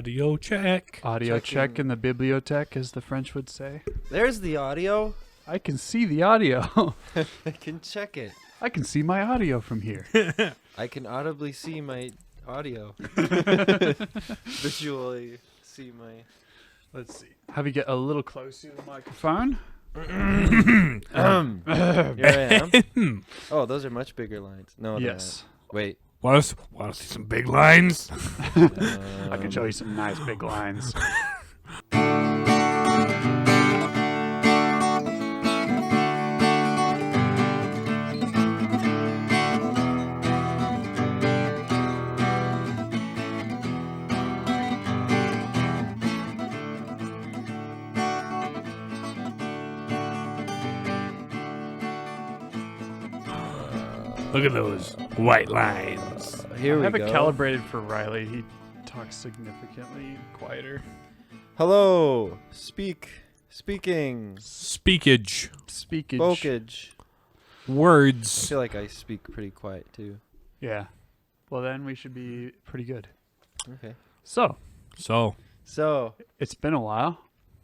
Audio check. Audio check in the bibliothèque, as the French would say. There's the audio. I can see the audio. I can check it. I can see my audio from here. I can audibly see my audio. Visually see my... Let's see. Have you get a little closer to the microphone? Here I am. Oh, those are much bigger lines. No, Yes. Wait. Want to see some big lines? I can show you some nice big lines. Look at those white lines. Here I we have go. it calibrated for Riley. He talks significantly quieter. Hello. Speaking. Speakage. Speakage. Spokage. I Words. feel like I speak pretty quiet too. Yeah. Well, then we should be pretty good. Okay. So, So, it's been a while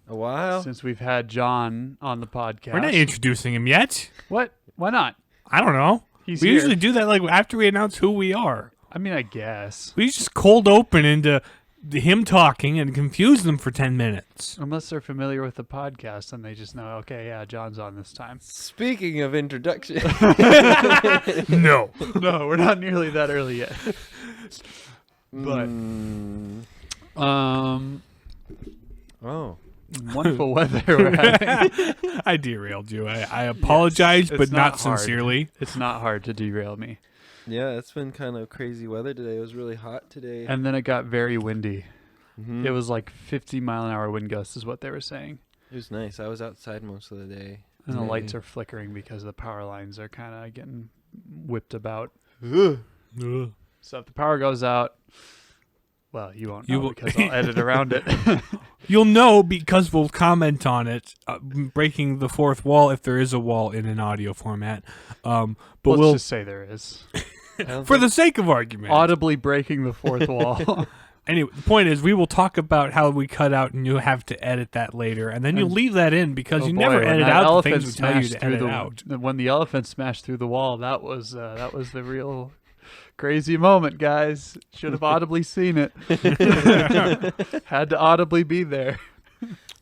A while? since we've had John on the podcast. we're not introducing him yet. What? Why not? I don't know. He's we here. usually do that like after we announce who we are. I mean, I guess. We just cold open into him talking and confuse them for 10 minutes. Unless they're familiar with the podcast and they just know, okay, yeah, John's on this time. Speaking of introduction. No. No, we're not nearly that early yet. But, Oh. wonderful weather we're having. I derailed you. I apologize, It's but not not hard. sincerely. It's not hard to derail me. Yeah, it's been kind of crazy weather today. It was really hot today. And then it got very windy. Mhm. It was like 50-mile-an-hour wind gusts is what they were saying. It was nice. I was outside most of the day. And the today. lights are flickering because the power lines are kind of getting whipped about. Ugh. So if the power goes out, well, you won't know You will- because I'll edit around it. You'll know because we'll comment on it, breaking the fourth wall if there is a wall in an audio format. But Let's we'll, just say there is. I don't for think- the sake of argument. Audibly breaking the fourth wall. Anyway, the point is we will talk about how we cut out and you have to edit that later. And then you'll And- leave that in because Oh you boy, never when edit that out the things elephant we tell you smashed to edit through out. When the elephant smashed through the wall, that was the real crazy moment, guys. Should have audibly seen it. Had to audibly be there.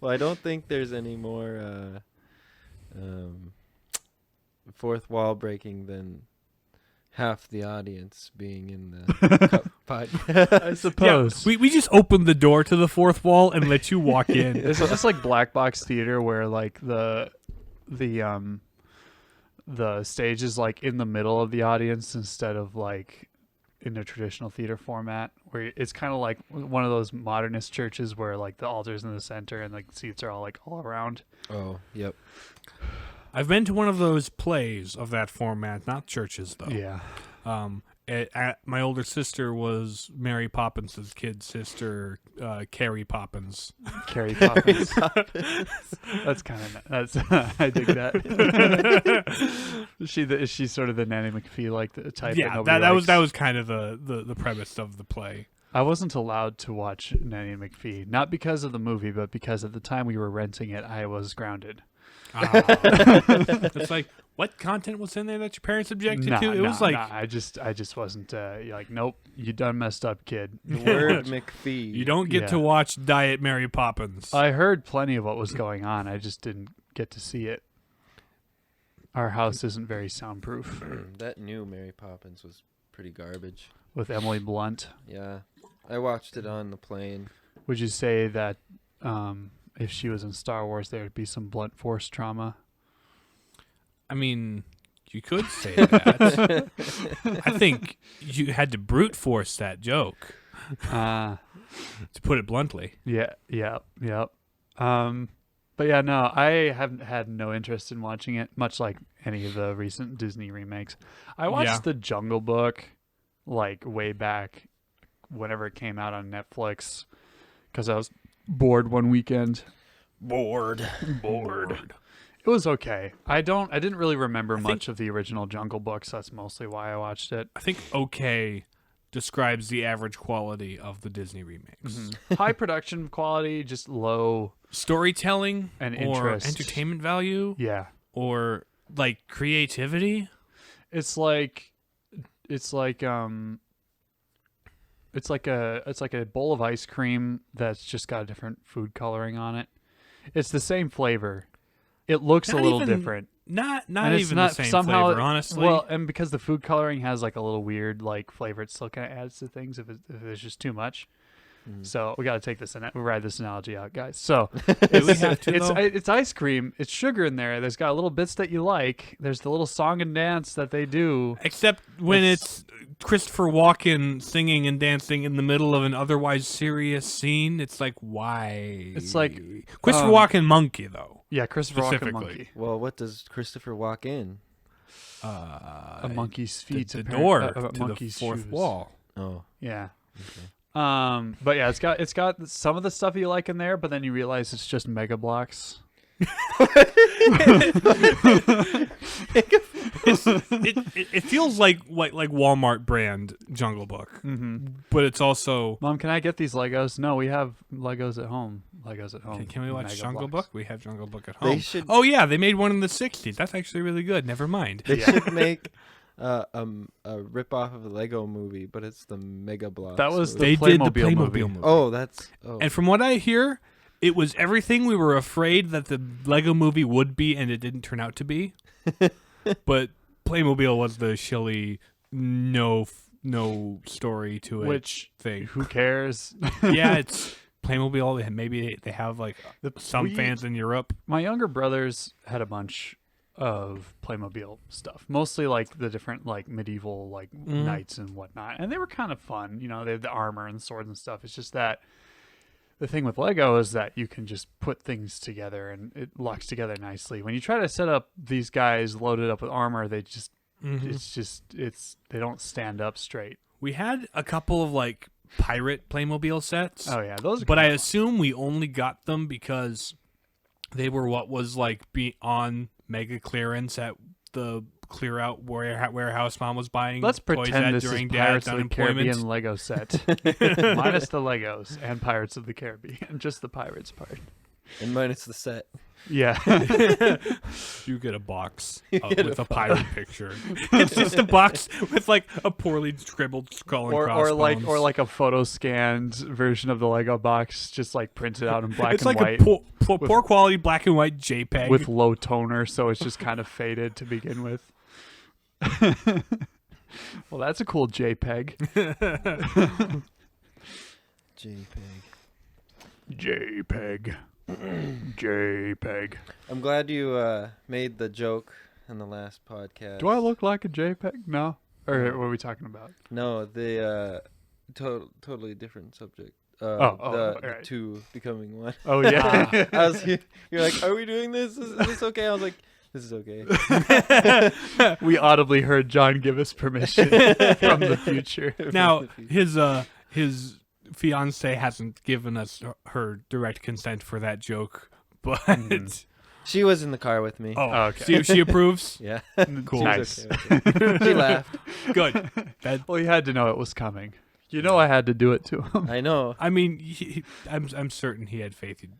Well, I don't think there's any more fourth wall breaking than half the audience being in the podcast. I suppose. We just opened the door to the fourth wall and let you walk in. This is just like black box theater where like the stage is like in the middle of the audience instead of like in a traditional theater format where it's kind of like one of those modernist churches where like the altar's in the center and like seats are all like all around. Oh, yep. I've been to one of those plays of that format, not churches though. Yeah. My older sister was Mary Poppins' kid sister, Carrie Poppins. Carrie Poppins. That's kind of that's I dig that. Is she sort of the Nanny McPhee like the type? Yeah, that that was kind of the premise of the play. I wasn't allowed to watch Nanny McPhee, not because of the movie, but because at the time we were renting it, I was grounded. It's like, what content was in there that your parents objected to? It was like, I just wasn't like, nope, you done messed up, kid. The word McPhee. you don't get Yeah. to watch Diet Mary Poppins. I heard plenty of what was going on. I just didn't get to see it. Our house isn't very soundproof. That new Mary Poppins was pretty garbage. With Emily Blunt, Yeah. I watched it on the plane. would you say that if she was in Star Wars, there would be some blunt force trauma? I mean, you could say that. I think you had to brute force that joke, to put it bluntly. Yeah. But yeah, no, I haven't had no interest in watching it, much like any of the recent Disney remakes. I watched The Jungle Book, like way back whenever it came out on Netflix, because I was bored one weekend. Bored. It was okay. I didn't really remember much of the original Jungle Book, so that's mostly why I watched it. I think okay describes the average quality of the Disney remakes. Mm-hmm. High production quality, just low storytelling and or interest. entertainment value. Yeah. Or like creativity. It's like a bowl of ice cream that's just got a different food coloring on it. It's the same flavor. It looks a little different. Not and even the same somehow, flavor, honestly. Well, and because the food coloring has like a little weird like flavor, it still kind of adds to things if it's just too much. So we got to take this and ride this analogy out, guys. So it's ice cream. It's sugar in there. There's got little bits that you like. There's the little song and dance that they do. Except when it's Christopher Walken singing and dancing in the middle of an otherwise serious scene. It's like, why? It's like Christopher Walken monkey, though. Yeah, Christopher Walken monkey. Well, what does Christopher walk in? A monkey's feet. The door to the fourth shoes. wall. Oh, yeah. okay. But yeah, it's got some of the stuff you like in there, but then you realize it's just Mega Blocks. It feels like Walmart brand Jungle Book, but it's also. Mom, can I get these Legos? No, we have Legos at home. Can we watch Mega Jungle Blocks. Book? We have Jungle Book at home. Should, oh yeah, they made one in the '60s. That's actually really good. Never mind. They should make a rip-off of a Lego movie, but it's the Mega Blocks. That was movie. They did the Playmobil Playmobil movie. Oh, that's. Oh. And from what I hear, it was everything we were afraid that the Lego movie would be, and it didn't turn out to be. But Playmobil was the shilly, no story to it. Which thing. Who cares? Yeah, it's Playmobil. Maybe they have like some fans in Europe. My younger brothers had a bunch of Playmobil stuff, mostly like the different like medieval like knights and whatnot, and they were kind of fun. You know, they had the armor and swords and stuff. It's just that the thing with Lego is that you can just put things together and it locks together nicely. When you try to set up these guys loaded up with armor, they just they don't stand up straight. We had a couple of like pirate Playmobil sets. Oh yeah, those. But I assume we only got them because they were what was like on mega clearance at the clear out warehouse Mom was buying. Let's pretend this during is Pirates Dad's of the Caribbean Lego set, minus the Legos and Pirates of the Caribbean, just the pirates part, and minus the set. Yeah, you get a box with a pirate picture. It's just a box with like a poorly scribbled skull and crossbones. or like a photo scanned version of the Lego box, just like printed out in black it's and like white. It's like a poor quality black and white JPEG with low toner, so it's just kind of faded to begin with. Well, that's a cool JPEG. JPEG. JPEG. I'm glad you made the joke in the last podcast. Do I look like a JPEG? No. Or what are we talking about? No, the totally different subject. Right. Two becoming one. Oh yeah. You're like, are we doing this? Is this okay? I was like, this is okay. We audibly heard John give us permission from the future. Now his fiance hasn't given us her direct consent for that joke, but she was in the car with me. Oh, okay. She approves. Yeah, cool. Nice. Okay. She laughed. Good. Well, you had to know it was coming. You know, I had to do it to him. I know. I mean, I'm certain he had faith he'd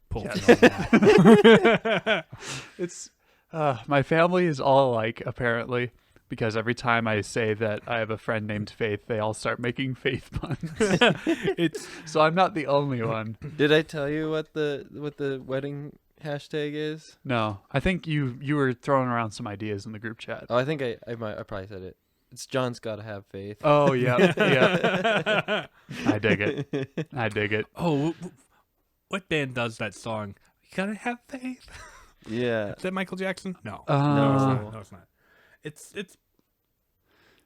pull Yes. it off. It's my family is all alike, apparently, because every time I say that I have a friend named Faith, they all start making faith puns. So I'm not the only one. Did I tell you what the wedding hashtag is? No, I think you were throwing around some ideas in the group chat. Oh, I think I probably said it. It's John's Gotta Have Faith. Oh yeah, yeah. I dig it. Oh, what band does that song? You gotta have faith. Yeah. Is that Michael Jackson? No. No. No, it's not. It's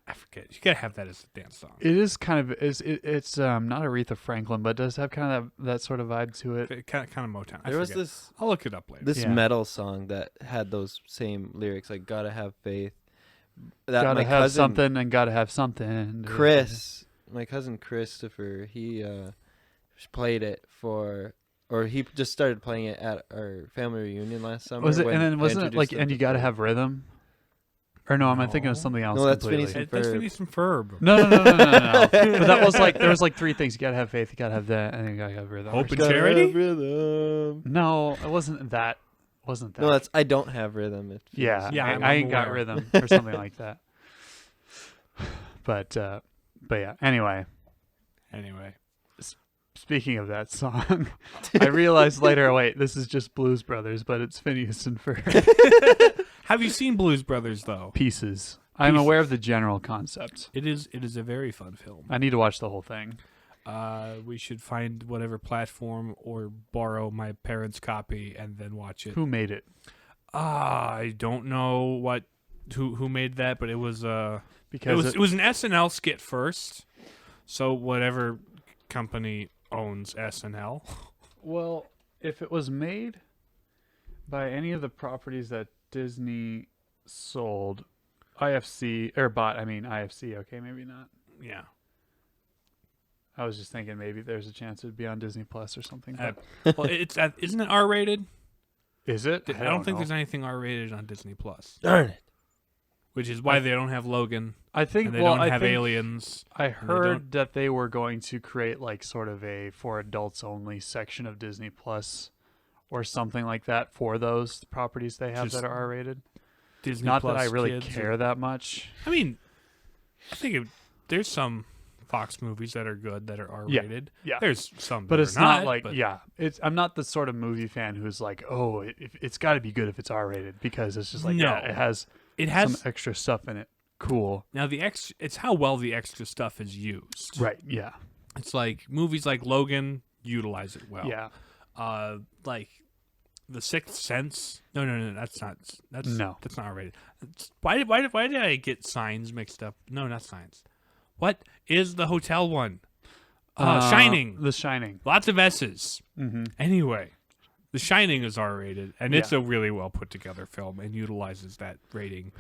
I forget. You gotta have that as a dance song. It is kind of it's not Aretha Franklin, but it does have kind of that sort of vibe to it. Kind of Motown. There was this. I'll look it up later. This metal song that had those same lyrics, like "Gotta have faith." That gotta my have cousin, something and gotta have something. Chris, my cousin Christopher, he played it or he just started playing it at our family reunion last summer. Was it? And then wasn't it like, and you gotta have rhythm? Or no, am I thinking of something else? No, that's completely? Phineas and That's Ferb. Phineas and Ferb. No. But that was like, there was like three things. You gotta have faith, you gotta have that, and then you gotta have rhythm. Hope and Gotta charity? have rhythm. No, it wasn't that. Wasn't that? No, that's I don't have rhythm. yeah. Yeah, I ain't got aware. rhythm or something like that. But yeah. Anyway, speaking of that song, I realized later. Wait, this is just Blues Brothers, but it's Phineas and Ferb. Have you seen Blues Brothers though? Pieces. I'm Pieces. aware of the general concept. It is a very fun film. I need to watch the whole thing. We should find whatever platform or borrow my parents' copy and then watch it. Who made it? I don't know who made that, but it was Because it was an SNL skit first. So whatever company owns SNL. well, if it was made by any of the properties that Disney sold, IFC or bought, I mean IFC. Okay, maybe not. Yeah. I was just thinking maybe there's a chance it'd be on Disney Plus or something. Well, isn't it R-rated? Is it? I don't think there's anything R-rated on Disney Plus, Darn it. which is why they don't have Logan I think and they well, don't I have think Aliens. I they heard that they were going to create like sort of a for adults only section of Disney Plus or something like that for those properties they have Just that are R-rated. Disney Not Plus that I really kids care that much. I mean, I think there's some Fox movies that are good that are R-rated. Yeah. There's some, But that it's are not like but I'm not the sort of movie fan who's like, oh, it's got to be good if it's R-rated because it's just like No. it has it some extra stuff in it. Cool. now it's how well the extra stuff is used. Right. Yeah. It's like movies like Logan utilize it well. Yeah. Like The Sixth Sense. No, that's not R-rated. Why did I get Signs mixed up? No, not Signs. What is the hotel one? Shining. The Shining. Lots of S's. Mm-hmm. Anyway, The Shining is R-rated, and it's Yeah. a really well put together film and utilizes that rating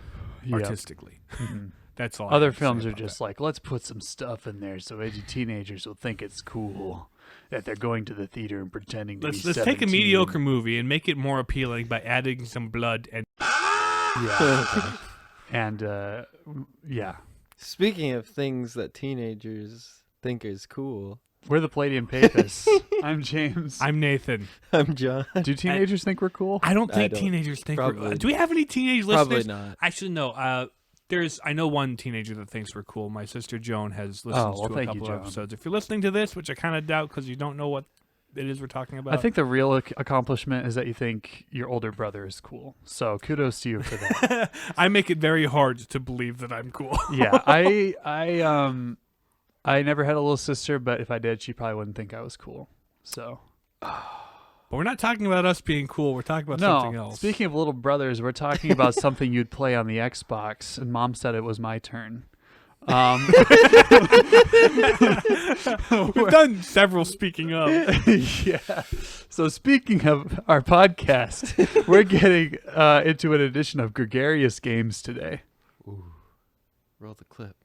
artistically. Mm-hmm. That's all. I Other have to say films are about just that. like, let's put some stuff in there so edgy teenagers will think it's cool that they're going to the theater and pretending to Let's be take a 17. mediocre movie and make it more appealing by adding some blood and Yeah. And yeah. Speaking of things that teenagers think is cool, We're the Palladium Papists. I'm James. I'm Nathan. I'm John. Do teenagers think we're cool? I don't I think don't. teenagers think. Probably- Do we have any teenage Probably listeners? not. Actually, no. I know one teenager that thinks we're cool. My sister Joan has listened well, to a thank you, couple Joan. of episodes. If you're listening to this, which I kind of doubt because you don't know what it is we're talking about. I think the real accomplishment is that you think your older brother is cool. So kudos to you for that. I make it very hard to believe that I'm cool. Yeah, I never had a little sister, but if I did, she probably wouldn't think I was cool. So But we're not talking about us being cool. We're talking about something else. Speaking of little brothers, we're talking about something you'd play on the Xbox, and Mom said it was my turn. We've done several speaking of. Yeah. So speaking of our podcast, we're getting into an edition of Gregarious Games today. Ooh. Roll the clip.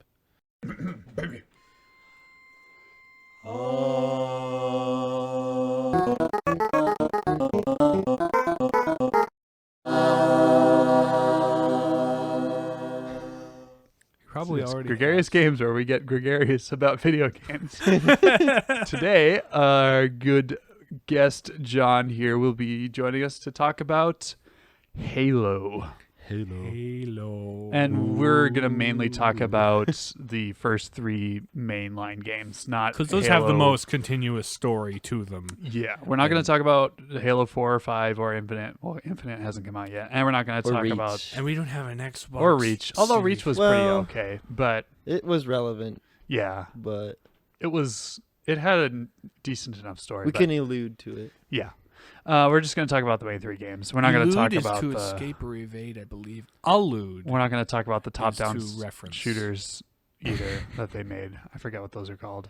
Probably It's already. Gregarious Games, where we get gregarious about video games. Today, our good guest John here will be joining us to talk about Halo. Halo. And we're going to mainly talk about the first three mainline games, not Because those have the Halo. most continuous story to them. Yeah, we're not going to talk about Halo 4 or 5 or Infinite. Well, Infinite hasn't come out yet. And we're not going to Or talk Reach. about... And we don't have an Xbox. Or Reach. Although Reach was pretty Well- okay. But, It was relevant, yeah, but it had a decent enough story. we but can allude to it. Yeah. We're just going to talk about the main three games. We're not going to talk Elude is about to the... escape or evade, I believe. Allude. We're not going to talk about the top-down to reference. shooters either that they made. I forget what those are called.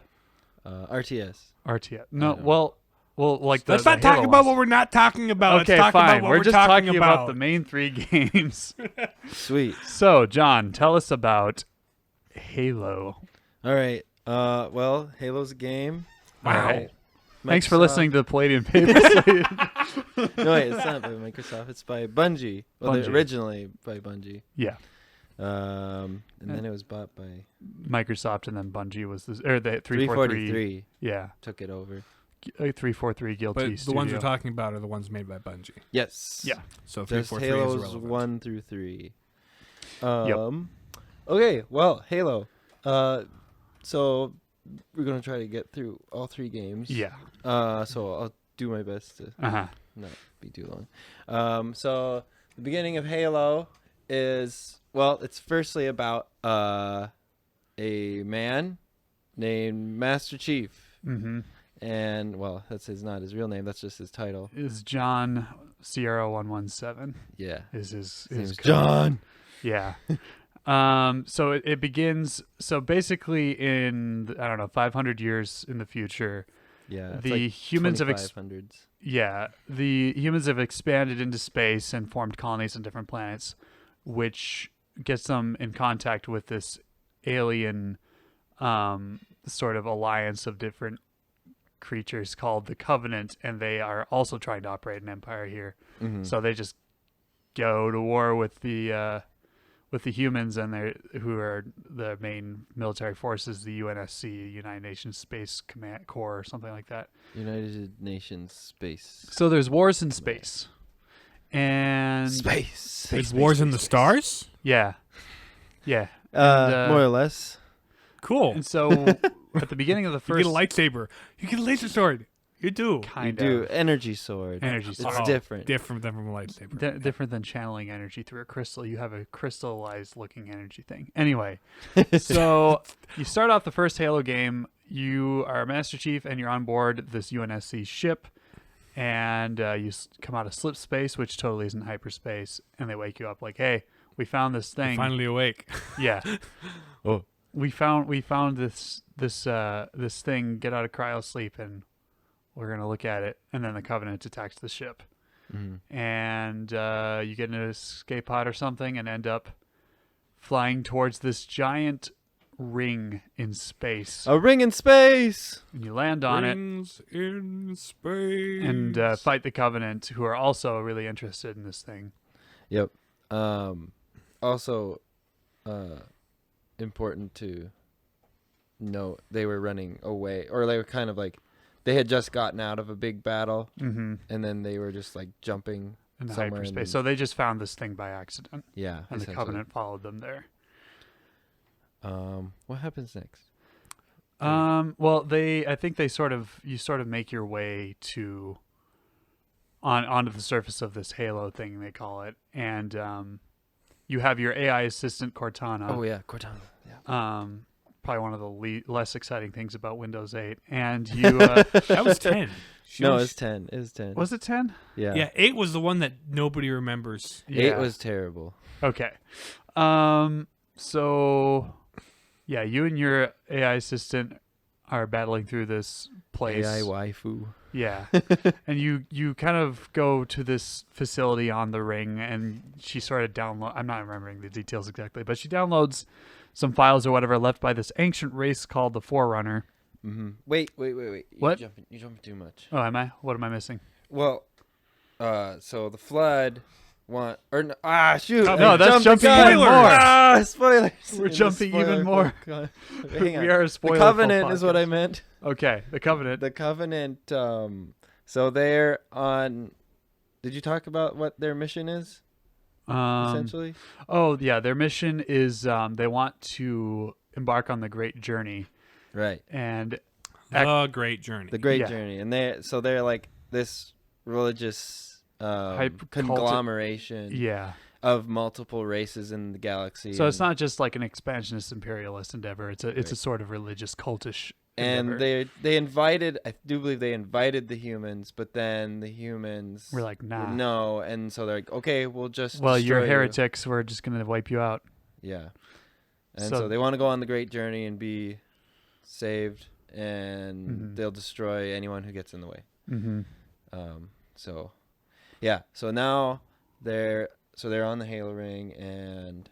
RTS. RTS. No, don't well, like the Let's the not talk Halo about ones. what we're not talking about. Okay, Let's talk fine. about what We're we're just talking talking about the main three games. Sweet. So, John, tell us about Halo. All right. Well, Halo's a game. Wow. All right. Thanks for Microsoft- listening to the Palladium Papers. No, wait, it's not by Microsoft. It's by Bungie. Well, Bungie. originally by Bungie. Yeah. And then it was bought by Microsoft, and then Bungie was the 343. 343 Yeah, took it over. 343 Guilty But Studio. the ones we're talking about are the ones made by Bungie. Yes. Yeah. So Just 343 is Halos irrelevant. 1 through 3. Yep. Okay, well, Halo. So we're going to try to get through all 3 games. Yeah. So I'll do my best to Uh-huh. not be too long. So the beginning of Halo is, well, it's firstly about a man named Master Chief. Mm-hmm. And, well, that's not his real name. That's just his title. Is John Sierra 117 Yeah. is his His name's code. John. Yeah. So it begins. So basically, in I don't know, 500 years in the future, Yeah. It's the like humans have 2500s. the humans have expanded into space and formed colonies on different planets, which gets them in contact with this alien, sort of alliance of different creatures called the Covenant, and they are also trying to operate an empire here. Mm-hmm. So they just go to war with the humans, and who are the main military forces, the UNSC, United Nations Space Command Corps, or something like that. United Nations Space. So there's wars in space, and Space. There's wars in the stars? yeah, And, More or less. Cool. and so at the beginning of the You first get a lightsaber. You get a laser sword. You do. You kind do of energy sword. energy It's sword. different. Different than from a lightsaber. Different than channeling energy through a crystal. You have a crystallized looking energy thing. Anyway, so you start off the first Halo game. You are a Master Chief, and you're on board this UNSC ship, and you come out of slip space, which totally isn't hyperspace, and they wake you up like, "Hey, we found this You're thing." finally awake. Yeah. Oh. We found this thing. Get out of cryo sleep, and we're gonna look at it. And then the Covenant attacks the ship, Mm-hmm. and you get an escape pod or something, and end up flying towards this giant ring in space. A ring in space. And you land on it Rings in space. and fight the Covenant, who are also really interested in this thing. Yep. Also, important to note, they were running away, or they were kind of like, they had just gotten out of a big battle, Mm-hmm. and then they were just like jumping In the somewhere hyperspace. in- So they just found this thing by accident, yeah. and the essentially. Covenant followed them there. What happens next? Well, I think you sort of make your way onto the surface of this Halo thing, they call it, and you have your AI assistant Cortana. Oh yeah, Cortana. Yeah. Probably one of the less exciting things about Windows 8, and you that was 10. No, it's 10. It was 10. was it 10? Yeah. Yeah, 8 was the one that nobody remembers. 8 was terrible. Okay. So yeah, you and your AI assistant are battling through this place. AI waifu. Yeah. And you kind of go to this facility on the ring, and she sort of I'm not remembering the details exactly, but she downloads some files or whatever left by this ancient race called the Forerunner. Mm-hmm. Wait. What? You're jumping too much. Oh, am I? What am I missing? Well, so the Flood shoot. No, I that's jumped jumping the gun. even more. Spoilers. We're In the jumping even spoiler more. book. Hang on. We are a spoiler. The Covenant is what I meant. Okay, the Covenant. The Covenant. So they're on. Did you talk about what their mission is? Essentially. Oh yeah, their mission is they want to embark on the Great Journey, Right. and The Great Journey. The Great Yeah. Journey, and they're like this religious conglomeration yeah. of multiple races in the galaxy. So it's not just like an expansionist imperialist endeavor. It's a sort of religious cultish And endeavor. they invited, I do believe they invited the humans, but then the humans We're like, nah. no, and so they're like, okay, we'll just Well, you're destroy you. heretics. We're just gonna wipe you out. Yeah, and So- so they want to go on the Great Journey and be saved, and Mhm. they'll destroy anyone who gets in the way. Mm-hmm. So, yeah. So now they're on the Halo ring, and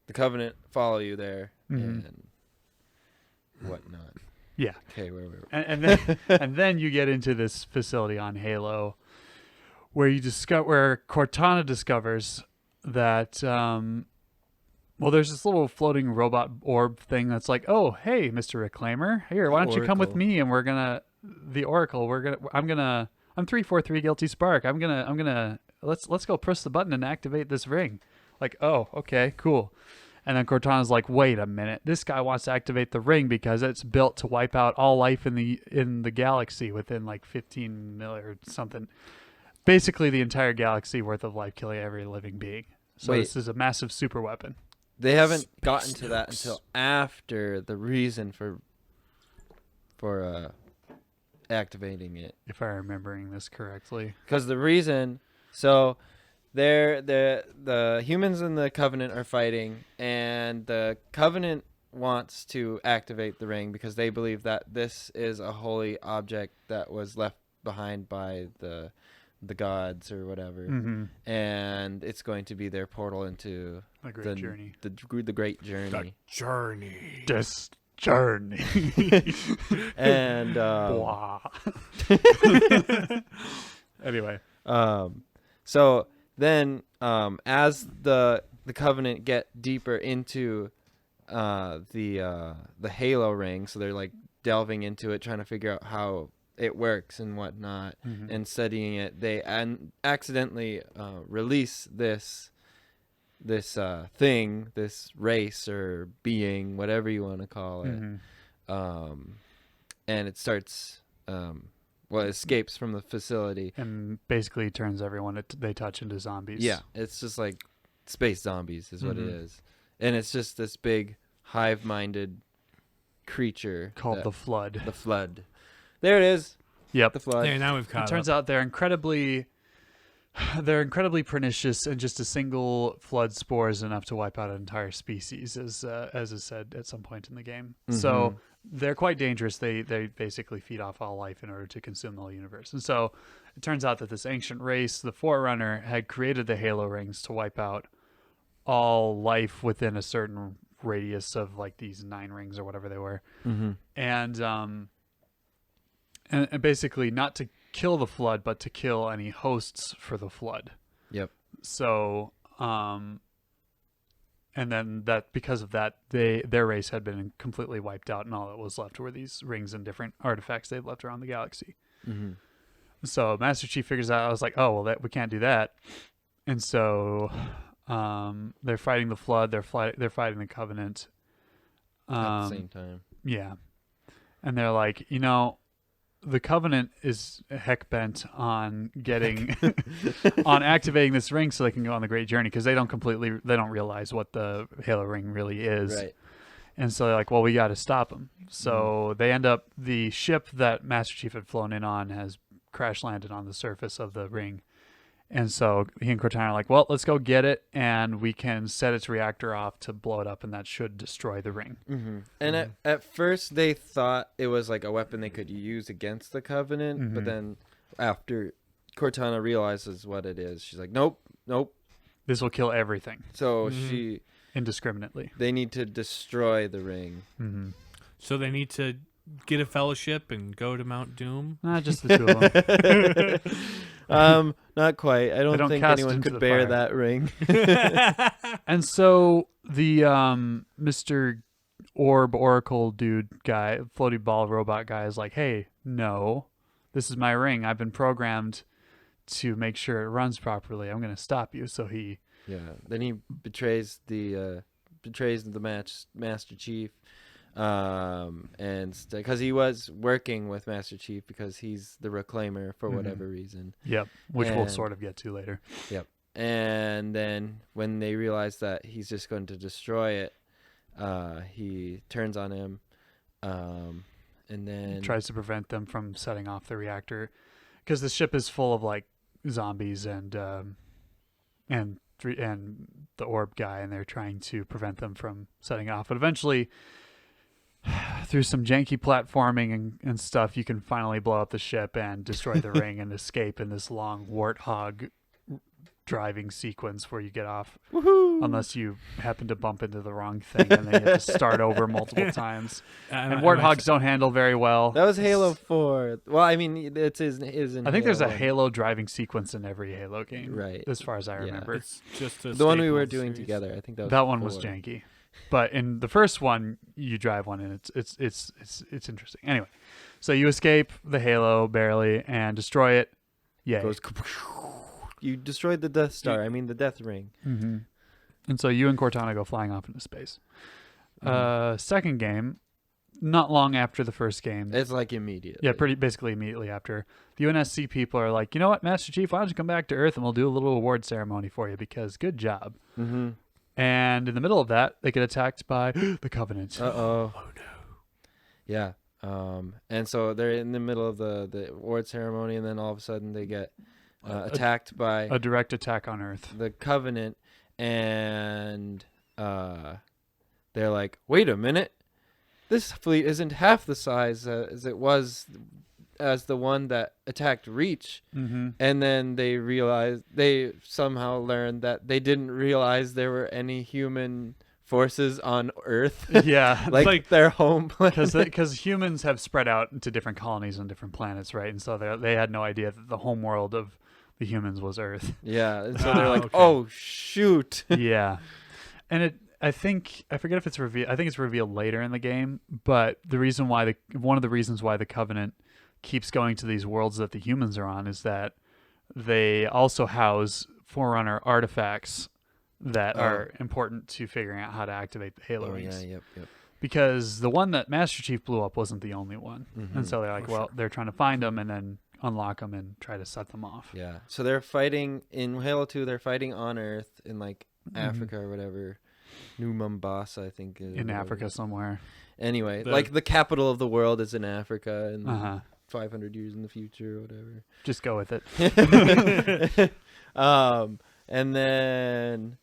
the Covenant follow you there Mhm. and whatnot. Yeah. Okay, where we were. And then and then you get into this facility on Halo, where Cortana discovers that there's this little floating robot orb thing that's like, oh, hey, Mr. Reclaimer, here, why don't you come with me and the Oracle, I'm 343 Guilty Spark. Let's go press the button and activate this ring. Like, oh, okay, cool. And then Cortana's like, wait a minute, this guy wants to activate the ring because it's built to wipe out all life in the galaxy within like 15 mil or something. Basically, the entire galaxy worth of life, killing every living being. So this is a massive super weapon. They haven't gotten to that until after the reason for activating it. If I'm remembering this correctly. Because the reason, so the humans and the Covenant are fighting, and the Covenant wants to activate the ring because they believe that this is a holy object that was left behind by the gods or whatever, and it's going to be their portal into the great journey. The great journey. This journey. And anyway, so then as the Covenant get deeper into the Halo ring, so they're like delving into it, trying to figure out how it works and whatnot, and studying it, they accidentally release this thing, this race or being, whatever you want to call it, and it starts it escapes from the facility and basically turns everyone they touch into zombies. Yeah, it's just like space zombies is what it is, and it's just this big hive-minded creature called the Flood. The Flood. There it is. Yep. The Flood. There, now we've caught It turns out they're incredibly pernicious, and just a single flood spore is enough to wipe out an entire species, as is said at some point in the game. So they're quite dangerous. They basically feed off all life in order to consume the whole universe. And so it turns out that this ancient race, the Forerunner, had created the Halo rings to wipe out all life within a certain radius of like these 9 rings or whatever they were. And basically not to kill the Flood, but to kill any hosts for the Flood. Yep. So, and then that because of that, their race had been completely wiped out, and all that was left were these rings and different artifacts they'd left around the galaxy. So Master Chief figures out, I was like, oh, well, we can't do that. And so they're fighting the Flood, they're fighting the Covenant. At the same time. Yeah. And they're like, the Covenant is heck bent on getting on activating this ring so they can go on the great journey, because they don't realize what the Halo ring really is. Right. And so they're like, well, we got to stop them. So they end up, the ship that Master Chief had flown in on has crash landed on the surface of the ring. And so he and Cortana are like, well, let's go get it, and we can set its reactor off to blow it up, and that should destroy the ring. And at first they thought it was like a weapon they could use against the Covenant, but then after Cortana realizes what it is, she's like, nope. This will kill everything. So indiscriminately. They need to destroy the ring. So they need to get a fellowship and go to Mount Doom? Not just the two of them. Not quite. I don't think anyone could bear that ring. And so the Mr. Oracle dude guy, floaty ball robot guy, is like, hey, no, this is my ring. I've been programmed to make sure it runs properly. I'm going to stop you. So he... Yeah. Then he betrays the Master Chief. And because he was working with Master Chief because he's the Reclaimer for whatever reason. Yep, which we'll sort of get to later. Yep. And then when they realize that he's just going to destroy it, he turns on him, and then tries to prevent them from setting off the reactor, because the ship is full of like zombies and the orb guy, and they're trying to prevent them from setting off. But eventually, through some janky platforming and stuff, you can finally blow up the ship and destroy the ring and escape in this long warthog driving sequence where you get off. Woohoo! unless you happen to bump into the wrong thing and then you have to start over multiple times. And I'm warthogs don't handle very well. That was Halo 4. Well, I mean, it's in I think there's a one. Halo driving sequence in every Halo game, Right. as far as I remember. It's just a The one we staple were of the doing series. together. I think that was That one was 4. janky, but in the first one, you drive one, and it's interesting. Anyway, so you escape the Halo barely and destroy it. Yay! Goes, you destroyed the Death Star. I mean, the Death Ring. Mm-hmm. And so you and Cortana go flying off into space. Second game, not long after the first game. It's like immediate. Yeah, basically immediately after. The UNSC people are like, you know what, Master Chief, why don't you come back to Earth and we'll do a little award ceremony for you because good job. Mm-hmm. And in the middle of that, they get attacked by the Covenant. Uh-oh. Oh no. Yeah. And so they're in the middle of the award ceremony, and then all of a sudden they get attacked by A direct attack on Earth. the Covenant, and they're like, wait a minute, this fleet isn't half the size as it was as the one that attacked Reach. Mm-hmm. And then they somehow learned that they didn't realize there were any human forces on Earth. Yeah, like their home planet. because humans have spread out into different colonies on different planets, right? And so they had no idea that the home world of the humans was Earth. Yeah, and so they're like, okay. oh shoot. Yeah, and I forget if it's revealed. I think it's revealed later in the game. But one of the reasons why the Covenant keeps going to these worlds that the humans are on is that they also house Forerunner artifacts that are important to figuring out how to activate the Halo rings. Yeah, yep. Because the one that Master Chief blew up wasn't the only one. Mm-hmm. And so they're like, they're trying to find them and then unlock them and try to set them off. Yeah. So they're fighting in Halo 2. They're fighting on Earth in like Africa or whatever. New Mombasa, I think. In Africa somewhere. Anyway, like the capital of the world is in Africa, and 500 years in the future or whatever. Just go with it. And then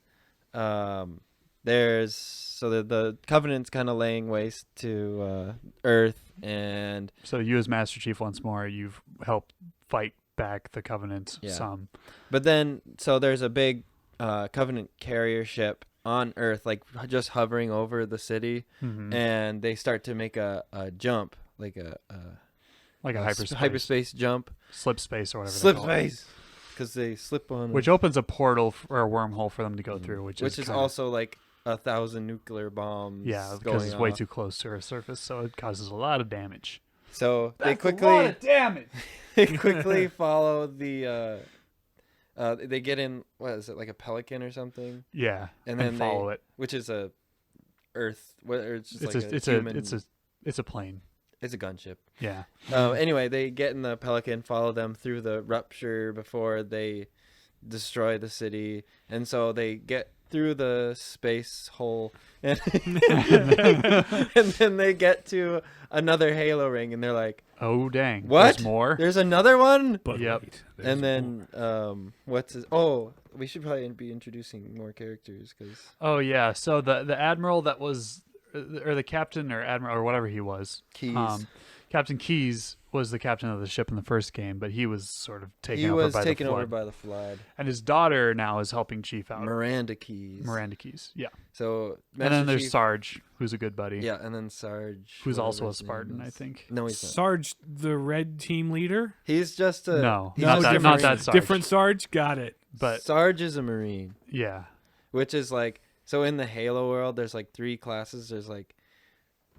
there's the Covenant's kind of laying waste to Earth, and So you as Master Chief once more, you've helped fight back the Covenant some. but then so there's a big Covenant carrier ship on Earth, like just hovering over the city, and they start to make a jump, like a hyperspace jump, slip space or whatever. slip space, because they slip on, which opens a portal or a wormhole for them to go through, which is also like 1,000 nuclear bombs. Yeah, because it's way too close to Earth's surface, so it causes a lot of damage. So That's a lot of damage. they quickly follow the. They get in, what is it, like a pelican or something? Yeah, and then follow it, which is a Earth. Or it's just it's a plane. It's a gunship. Yeah. Anyway, they get in the pelican, follow them through the rupture before they destroy the city, and so they get through the space hole, and and then they get to another Halo ring, and they're like, "Oh dang! What? There's more? There's another one?" But Yep. wait, And then what's his? Oh, we should probably be introducing more characters because. Oh yeah. So the admiral that was, or the captain or admiral or whatever he was, Keys. Captain Keys was the captain of the ship in the first game, but he was sort of taken over by the flood. And his daughter now is helping Chief out. Miranda Keys. Yeah. So and then there's Chief, Sarge, who's a good buddy. Yeah, and then Sarge, who's whatever also a his name Spartan, is. I think. No, he's not. Sarge, the red team leader. He's just a No, he's not just a that. Not Marine. that Sarge. Different Sarge. Got it. But Sarge is a Marine, yeah. which is like, so in the Halo world, there's like 3 classes. There's like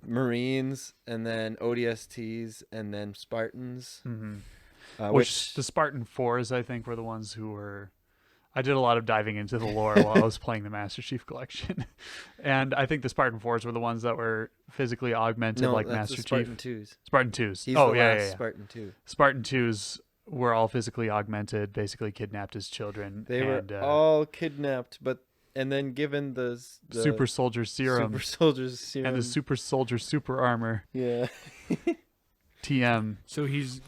Marines, and then ODSTs, and then Spartans. Mm-hmm. Which the Spartan 4s, I think, were the ones who were. I did a lot of diving into the lore while I was playing the Master Chief Collection, and I think the Spartan 4s were the ones that were physically augmented, like that's Master the Chief. Spartan 2s. Spartan 2s. He's oh the yeah, last yeah. Spartan 2. Spartan 2s were all physically augmented, basically kidnapped as children. They were all kidnapped, and then given the super soldier serum, super soldiers serum, and the super soldier super armor. Yeah. TM. So he's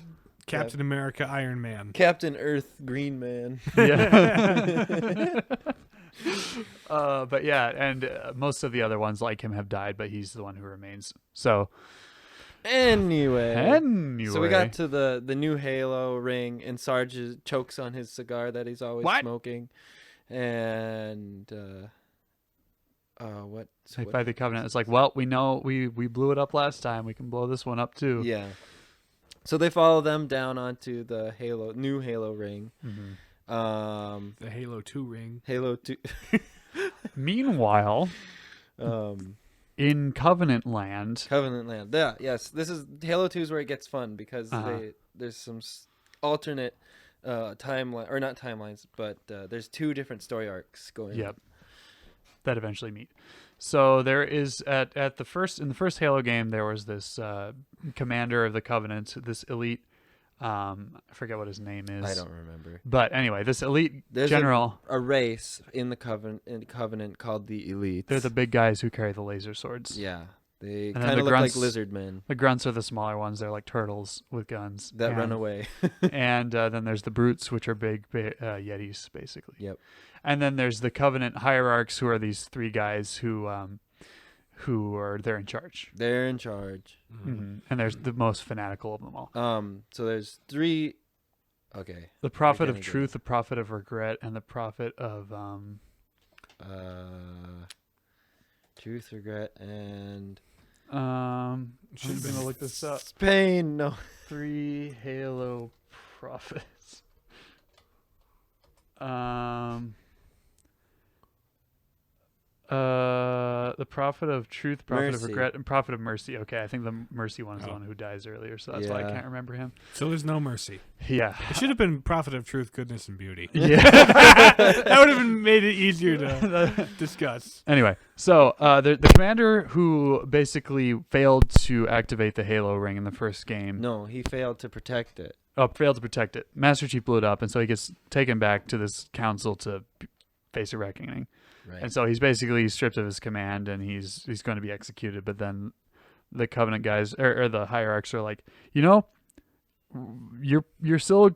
Captain America, Iron Man. Captain Earth, Green Man. Yeah. But yeah, and most of the other ones like him have died, but he's the one who remains. So Anyway, so we got to the new Halo ring, and Sarge chokes on his cigar that he's always smoking, and what? They fight the Covenant. It's like, well, we know we blew it up last time. We can blow this one up too. Yeah. So they follow them down onto the new Halo ring. The Halo 2 ring. Halo 2. Meanwhile, in Covenant Land. Covenant Land. Yeah, yes. This is Halo 2 is where it gets fun because there's some alternate timeline, or not timelines, but there's 2 different story arcs going. Yep. That eventually meet. So there is in the first Halo game there was this commander of the Covenant, this elite. I forget what his name is. I don't remember. But anyway, this elite There's general. a race in the Covenant called the Elites. They're the big guys who carry the laser swords. Yeah. They And then kind the of look like grunts- lizard men The grunts are the smaller ones. They're like turtles with guns that run away. And then there's the brutes, which are big yetis, basically. Yep. And then there's the Covenant hierarchs, who are these 3 guys who they're in charge. They're in charge. And there's the most fanatical of them all. So there's 3. Okay. The prophet of Again. truth, the prophet of regret, and the prophet of Truth, regret, and should have been to look this up. Spain. No. 3 Halo prophets. The prophet of truth, prophet of Mercy. regret, and prophet of mercy. Okay, I think the mercy one is the one who dies earlier, so that's why I Yeah. can't remember him. So there's no mercy. Yeah. It should have been prophet of truth, goodness, and beauty. Yeah. That would have made it easier to discuss. Anyway, so the commander who basically failed to activate the Halo ring in the first game. No, he failed to protect it. Failed to protect it. Master Chief blew it up, and so he gets taken back to this council to face a reckoning. Right. And so he's basically stripped of his command, and he's going to be executed. But then the Covenant guys or the hierarchs are like, you're still a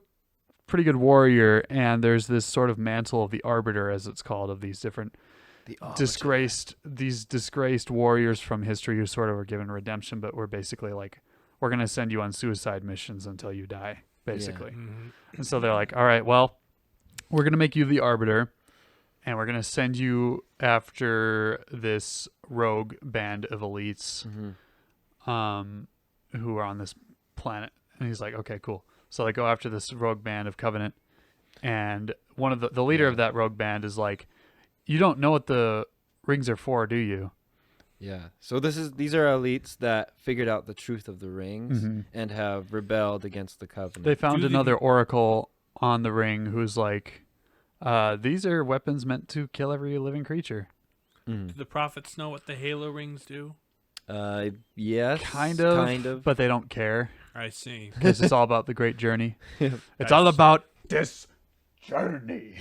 pretty good warrior, and there's this sort of mantle of the Arbiter, as it's called, of these different disgraced warriors from history who sort of were given redemption, but we're basically like, we're going to send you on suicide missions until you die, basically. Mm-hmm. And so they're like, all right, well, we're going to make you the Arbiter, and we're going to send you after this rogue band of elites who are on this planet. And he's like, okay, cool. So they go after this rogue band of Covenant, and one of the leader of that rogue band is like, you don't know what the rings are for, do you? Yeah. So these are elites that figured out the truth of the rings and have rebelled against the Covenant. They found another oracle on the ring who's like, these are weapons meant to kill every living creature. Do the prophets know what the Halo rings do? Yes. Kind of. But they don't care I see. because it's all about the great journey. It's That's- all about this journey.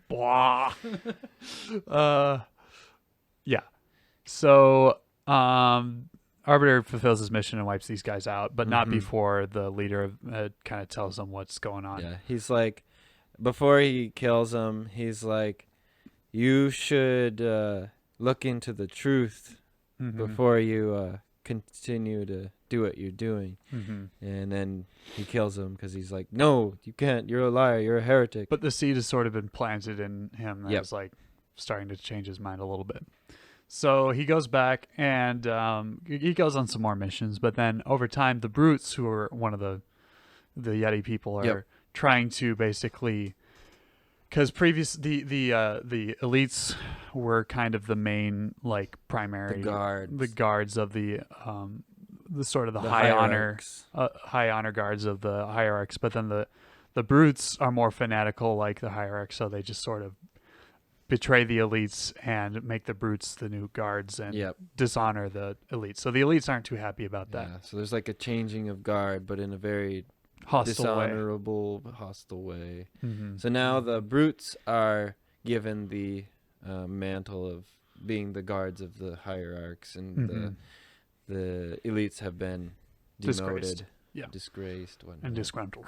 Blah. Yeah. So, Arbiter fulfills his mission and wipes these guys out, but not before the leader kind of tells them what's going on. Yeah. He's like, before he kills them, he's like, you should look into the truth before you continue to do what you're doing. And then he kills him because he's like, no, you can't. You're a liar. You're a heretic. But the seed has sort of been planted in him. Yep. That's like starting to change his mind a little bit. So he goes back and he goes on some more missions. But then over time, the brutes, who are one of the Yeti people, are trying to basically, because the elites were kind of the main, like, primary the guards of the sort of the The high hierarchs. honor guards of the hierarchs. But then the brutes are more fanatical, like the hierarchs, so they just sort of betray the elites and make the brutes the new guards and dishonor the elites. So the elites aren't too happy about that. Yeah. So there's like a changing of guard, but in a very Hostile way. dishonorable, hostile way. Mm-hmm. So now the brutes are given the mantle of being the guards of the hierarchs, and the elites have been demoted, disgraced, whatnot. And disgruntled.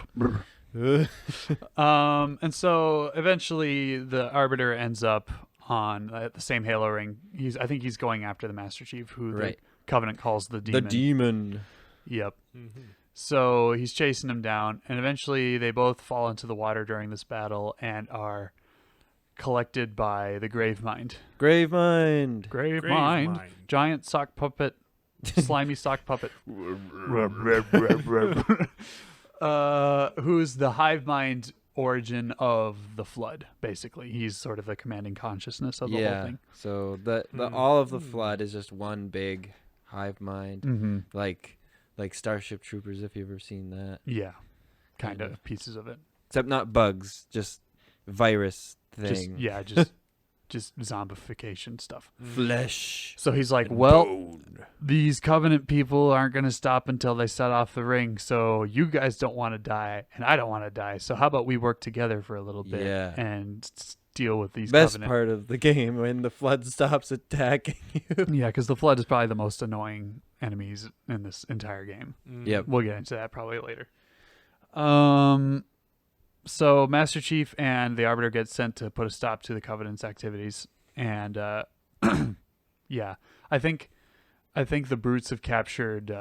And so eventually the Arbiter ends up on the same Halo ring. I think he's going after the Master Chief, who the Covenant calls the Demon. The demon. Yep. So he's chasing him down, and eventually they both fall into the water during this battle and are collected by the Gravemind. Gravemind. Gravemind, Mind. giant sock puppet, slimy sock puppet. Who's the hive mind origin of the flood? Basically, he's sort of the commanding consciousness of the whole thing. So the all of the flood is just one big hive mind, Mm-hmm. like Starship Troopers, if you've ever seen that. Yeah, kind Kind of pieces of it. Except not bugs, just virus thing. Just zombification stuff. Flesh. So he's like, and well, bone. these Covenant people aren't going to stop until they set off the ring. So you guys don't want to die, and I don't want to die. So how about we work together for a little bit and deal with these Best Covenant. part of the game when the flood stops attacking you. Yeah, because the flood is probably the most annoying enemies in this entire game. Yep. We'll get into that probably later. So Master Chief and the Arbiter get sent to put a stop to the Covenant's activities, and yeah, I think the brutes have captured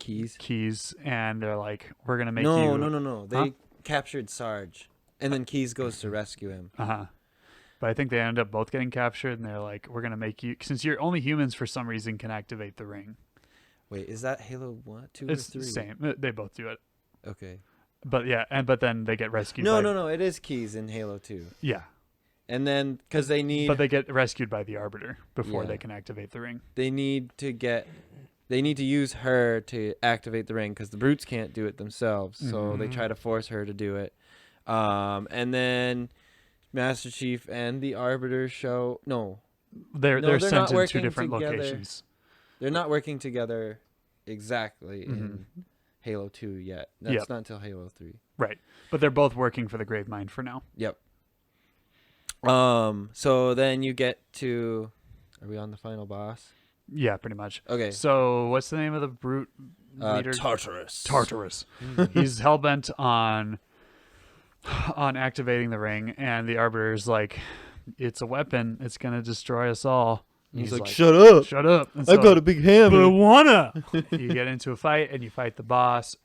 Keys, and they're like, we're gonna make you. No. They captured Sarge, and then Keys goes to rescue him. But I think they end up both getting captured, and they're like, we're gonna make you, since you're only humans for some reason can activate the ring. Wait, is that Halo 1, 2, It's or 3? the same. They both do it. Okay. But yeah, but then they get rescued. No. It is Keys in Halo 2. Yeah, And then because they get rescued by the Arbiter before Yeah. they can activate the ring. they need to use her to activate the ring because the brutes can't do it themselves. So they try to force her to do it. And then Master Chief and the Arbiter show They're not sent in two working different together. locations. They're not working together exactly in Halo 2 yet. That's not until Halo 3. Right. But they're both working for the Gravemind for now. Yep. So then you get to, are we on the final boss? Yeah, pretty much. Okay. So what's the name of the brute leader? Tartarus. Tartarus. He's hell-bent on activating the ring, and the Arbiter's like, it's a weapon. It's going to destroy us all. And He's like, shut up. Shut up. And I've got a big hammer. wanna. You get into a fight, and you fight the boss,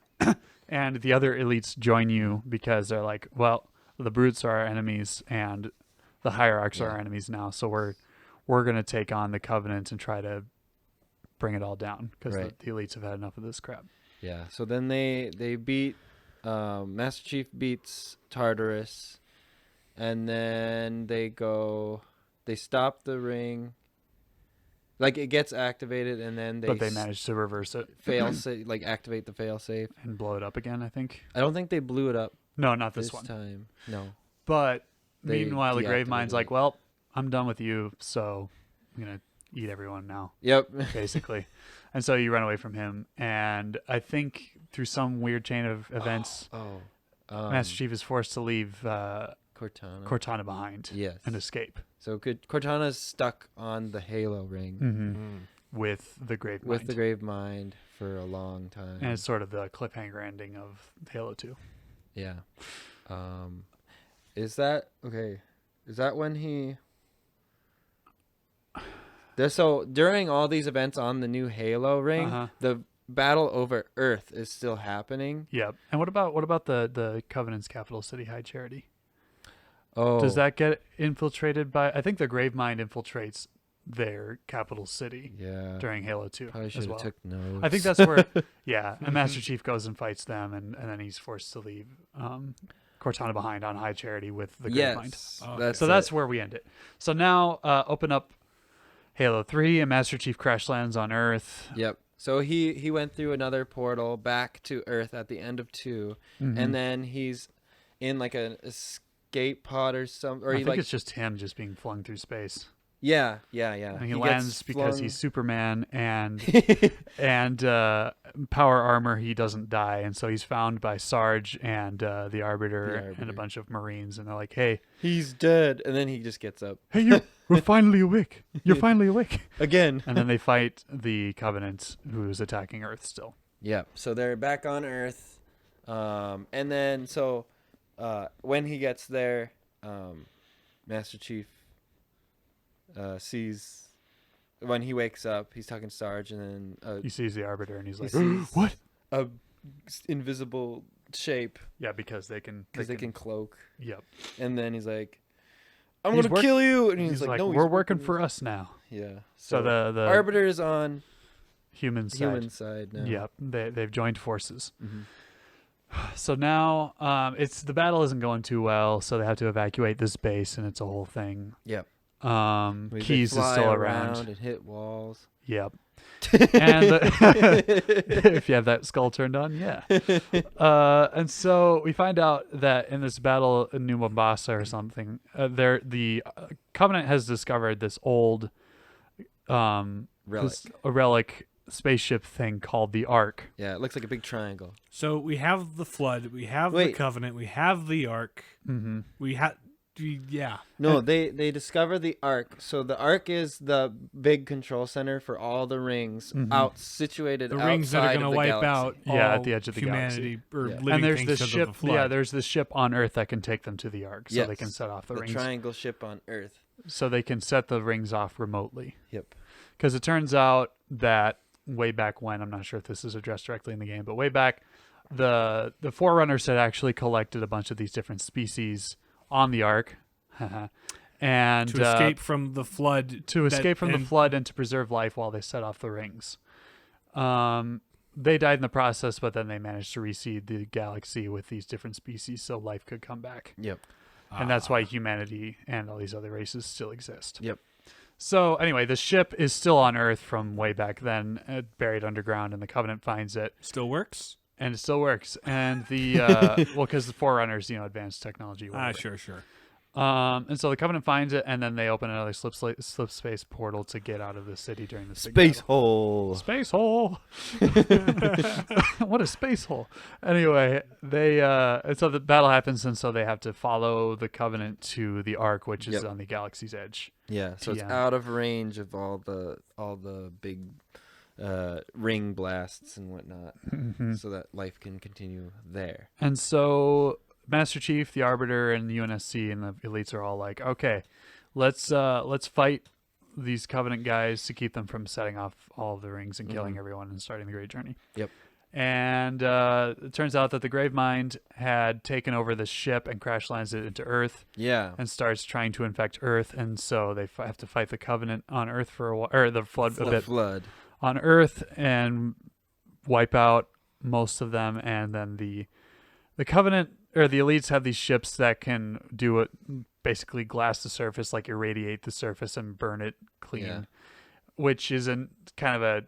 and the other elites join you because they're like, well, the brutes are our enemies, and the hierarchs are our enemies now, so we're going to take on the Covenant and try to bring it all down because the elites have had enough of this crap. Yeah. So then they beat, Master Chief beats Tartarus, and then they stop the ring. Like it gets activated, and then But they managed to reverse it. Activate the failsafe and blow it up again, I think. I don't think they blew it up No, not this this one. time. No. But They meanwhile, the Gravemind's deactivated like, it. well, I'm done with you, so I'm going to eat everyone now, Yep. basically. And so you run away from him. And I think through some weird chain of events, Master Chief is forced to leave Cortana behind Yes. and escape. So Cortana's stuck on the Halo ring With the Gravemind. with the Gravemind for a long time. And it's sort of the cliffhanger ending of Halo 2. Yeah. Is that okay? Is that when he? So during all these events on the new Halo ring, the battle over Earth is still happening. Yep. And what about the Covenant's capital city, High Charity? Oh, Does that get infiltrated by? I think the Gravemind infiltrates their capital city during Halo 2 Probably should as have well. took notes. I think that's where, and Master Chief goes and fights them, and then he's forced to leave Cortana behind on High Charity with the Gravemind. Yes, That's where we end it. So now open up Halo 3, and Master Chief crash lands on Earth. Yep. So he went through another portal back to Earth at the end of 2, and then he's in like an escape pod or something. Or I think it's just him just being flung through space. Yeah. And he gets lands because flung- he's Superman and power armor. He doesn't die, and so he's found by Sarge and the Arbiter and a bunch of Marines, and they're like, "Hey, he's dead," and then he just gets up. Hey, we're finally awake. You're finally awake Again. And then they fight the Covenant, who's attacking Earth still. Yeah. So they're back on Earth, and then when he gets there, Master Chief sees when he wakes up, he's talking to Sarge, and then He sees the Arbiter, and he's like, sees "What?" a invisible shape Yeah, because they can cloak. Yep. And then he's like, I'm He's going to kill you. And He's like, no, we're working for us now. Yeah. So the Arbiter is on human side now. Yep. They've joined forces. Mm-hmm. So now the battle isn't going too well, so they have to evacuate this base, and it's a whole thing. Yep. Keys is still around and hit walls. Yep. And if you have that skull turned on, yeah. And so we find out that in this battle in New Mombasa or something, the Covenant has discovered this old relic spaceship thing called the Ark. Yeah, it looks like a big triangle. So we have the Flood, we have the Covenant, we have the Ark. Mm-hmm. No, they discover the Ark. So the Ark is the big control center for all the rings situated outside rings that are going to wipe out at the edge of the humanity galaxy. Living and there's things this ship. of the Flood. There's this ship on Earth that can take them to the Ark, so they can set off the rings. The triangle ship on Earth. So they can set the rings off remotely. Yep. Because it turns out that way back when, I'm not sure if this is addressed directly in the game, but way back, the Forerunners had actually collected a bunch of these different species on the Ark. And to escape from the Flood. The Flood and to preserve life while they set off the rings. They died in the process, but then they managed to reseed the galaxy with these different species so life could come back. Yep. And that's why humanity and all these other races still exist. Yep. So anyway, the ship is still on Earth from way back then, buried underground, and the Covenant finds it. Still works? And it still works. And the, because the Forerunners, advanced technology. Sure. And so the Covenant finds it, and then they open another slip space portal to get out of the city during the space hole. Space hole. What a space hole. Anyway, and so the battle happens, and so they have to follow the Covenant to the Ark, which is on the galaxy's edge. Yeah, so it's out of range of all the big ring blasts and whatnot, so that life can continue there. And so Master Chief, the Arbiter, and the UNSC and the elites are all like, okay, let's fight these Covenant guys to keep them from setting off all of the rings and killing everyone and starting the Great Journey. Yep. And it turns out that the Gravemind had taken over the ship and crash lands it into Earth. Yeah. And starts trying to infect Earth, and so they have to fight the Covenant on Earth for a while, or the Flood on Earth, and wipe out most of them, and then the Covenant or the elites have these ships that can do it, basically glass the surface, like irradiate the surface and burn it clean, which isn't kind of a,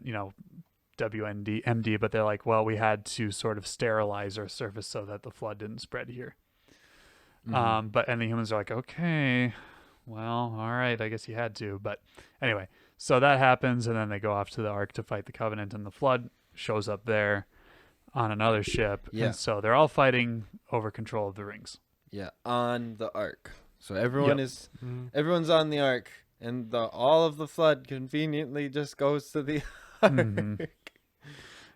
WMD, but they're like, well, we had to sort of sterilize our surface so that the Flood didn't spread here. And the humans are like, okay, well, all right, I guess you had to. But anyway, so that happens, and then they go off to the Ark to fight the Covenant, and the Flood shows up there on another ship. Yeah. And so they're all fighting over control of the rings. Yeah, on the Ark. So everyone's on the Ark, and all of the Flood conveniently just goes to the Ark.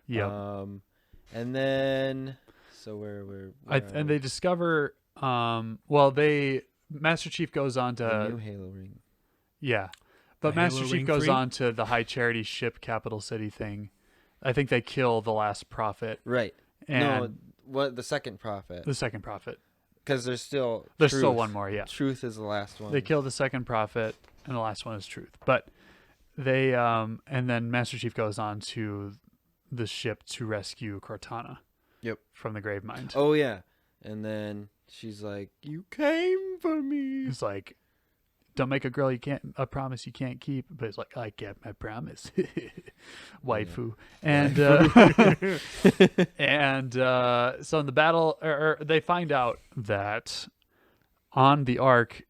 Yep. And then and they discover Master Chief goes on to the new Halo ring. Yeah. But Master Chief goes on to the High Charity Ship Capital City thing. I think they kill the last prophet. Right. And the second prophet. The second prophet. Because there's still one more, yeah. Truth is the last one. They kill the second prophet, and the last one is Truth. But they and then Master Chief goes on to the ship to rescue Cortana. Yep. From the Gravemind. Oh yeah. And then she's like, "You came for me." It's like, don't make a promise you can't keep. But it's like, I kept my promise. Waifu. And so in the battle, they find out that on the Ark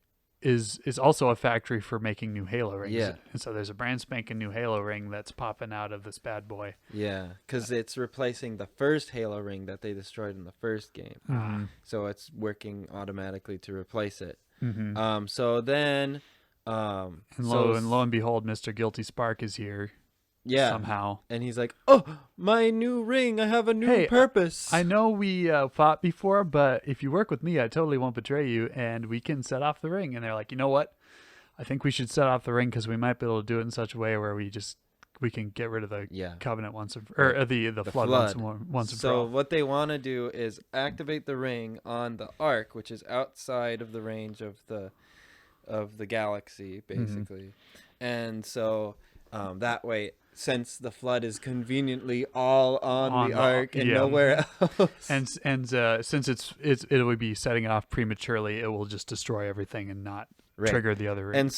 is also a factory for making new Halo rings. Yeah. And so there's a brand spanking new Halo ring that's popping out of this bad boy. Yeah, because it's replacing the first Halo ring that they destroyed in the first game. Mm-hmm. So it's working automatically to replace it. Mm-hmm. So then, and lo and behold, Mr. Guilty Spark is here. Yeah. Somehow. And he's like, "Oh, my new ring! I have a new purpose." I know we fought before, but if you work with me, I totally won't betray you, and we can set off the ring. And they're like, you know what? I think we should set off the ring because we might be able to do it in such a way where we just we can get rid of the Yeah. covenant once or the flood, once and for So all. what they want to do is activate the ring on the arc, which is outside of the range of the galaxy, basically. And so that way, since the flood is conveniently all on the arc and nowhere else, and since it would be setting it off prematurely, it will just destroy everything and not trigger the other rings. And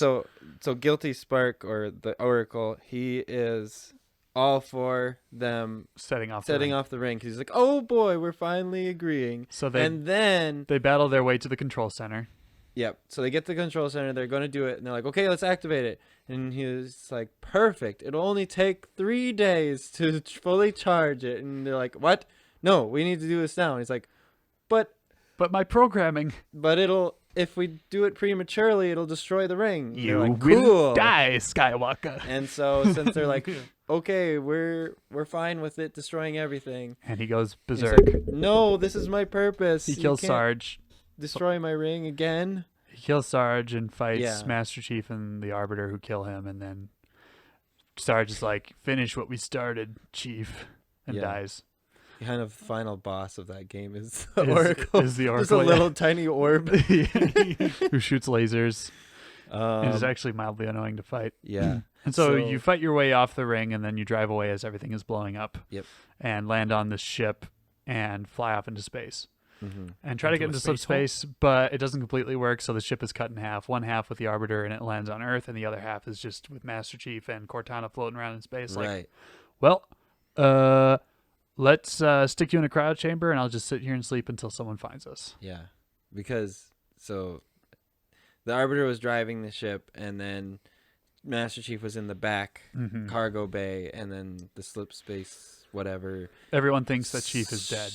so Guilty Spark, or the Oracle, he is all for them setting off the ring, because he's like, oh boy, we're finally agreeing. So and then they battle their way to the control center. Yep. So they get to the control center. They're going to do it. And they're like, okay, let's activate it. And he was like, perfect. It'll only take 3 days to fully charge it. And they're like, what? No, we need to do this now. And he's like, but my programming. But if we do it prematurely, it'll destroy the ring. You like, will cool. die, Skywalker. And so since they're like, okay, we're fine with it destroying everything. And he goes berserk. Like, no, this is my purpose. He kills Sarge. Destroy my ring again. He kills Sarge and fights Master Chief and the Arbiter, who kill him, and then Sarge is like, finish what we started, Chief, and dies. Kind of final boss of that game is the Oracle. Is the Oracle. Just a little tiny orb who shoots lasers. And is actually mildly annoying to fight. Yeah. And so you fight your way off the ring, and then you drive away as everything is blowing up. Yep. And land on this ship and fly off into space. Mm-hmm. And try to get into subspace, but it doesn't completely work, so the ship is cut in half. One half with the Arbiter, and it lands on Earth, and the other half is just with Master Chief and Cortana floating around in space. Right. Like, let's stick you in a cryo chamber, and I'll just sit here and sleep until someone finds us. Yeah. Because, so, the Arbiter was driving the ship, and then Master Chief was in the back cargo bay, and then the slip space, whatever. Everyone thinks that Chief is dead.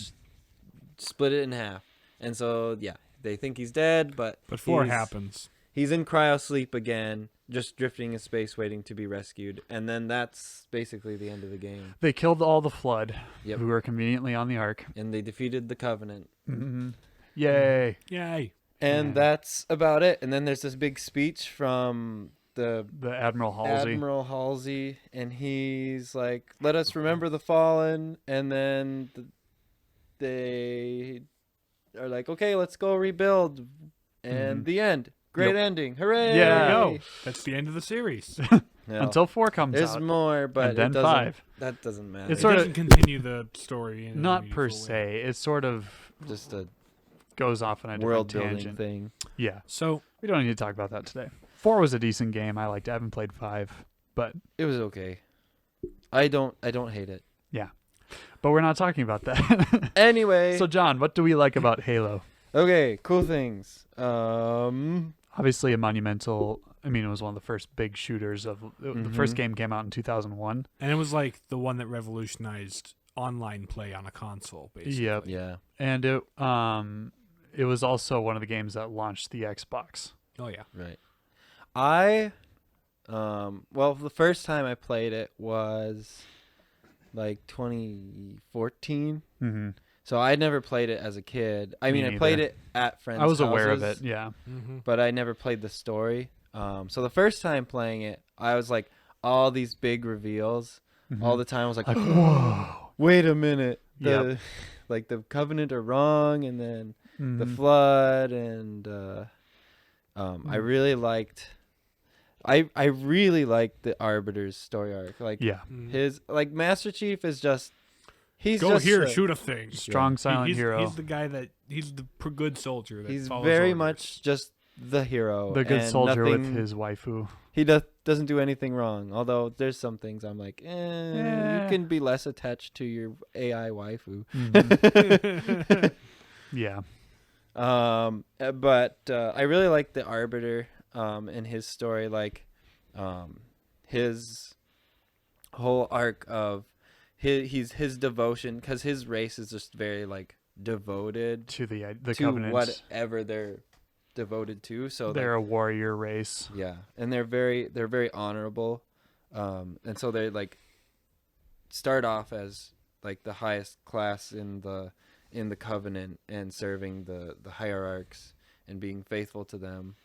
Split it in half. And so, they think he's dead, but before it happens, he's in cryo sleep again, just drifting in space, waiting to be rescued. And then that's basically the end of the game. They killed all the Flood, who were conveniently on the Ark. And they defeated the Covenant. Mm-hmm. Yay. Yay. And that's about it. And then there's this big speech from the Admiral Halsey. And he's like, let us remember the fallen. And then they are like, okay, let's go rebuild. And the end. Great ending. Hooray. Yeah. There you go. That's the end of the series. Until 4 comes There's out. There's more, but and then 5. That doesn't matter. It doesn't continue the story. Not per se. It's sort of just a goes off on a different tangent thing. Yeah. So we don't need to talk about that today. 4 was a decent game. I liked it. I haven't played 5, but it was okay. I don't hate it. Yeah. But we're not talking about that. Anyway. So John, what do we like about Halo? Okay, cool things. Obviously a monumental, I mean, it was one of the first big shooters of the first game came out in 2001. And it was like the one that revolutionized online play on a console, basically. Yep. Yeah. And it was also one of the games that launched the Xbox. Oh yeah. Right. Well, the first time I played it was like 2014. Mm-hmm. So I never played it as a kid. I mean, I played it at friends' I was houses, aware of it, yeah. But I never played the story. So the first time playing it, I was like, all these big reveals all the time. I was like, whoa, wait a minute. Like the Covenant are wrong, and then the Flood, and I really liked... I really liked the Arbiter's story arc. Like his Master Chief is just shoot a thing. Strong silent hero. He's the guy he's the good soldier. He's very orders. much just the hero. The good soldier with his waifu. He doesn't do anything wrong. Although there's some things I'm like, you can be less attached to your AI waifu. Yeah. But I really like the Arbiter. In his story, like his whole arc of his devotion, because his race is just very like devoted to the to Covenant, whatever they're devoted to. So they're a warrior race. Yeah, and they're very honorable, and so they like start off as like the highest class in the Covenant and serving the hierarchs and being faithful to them.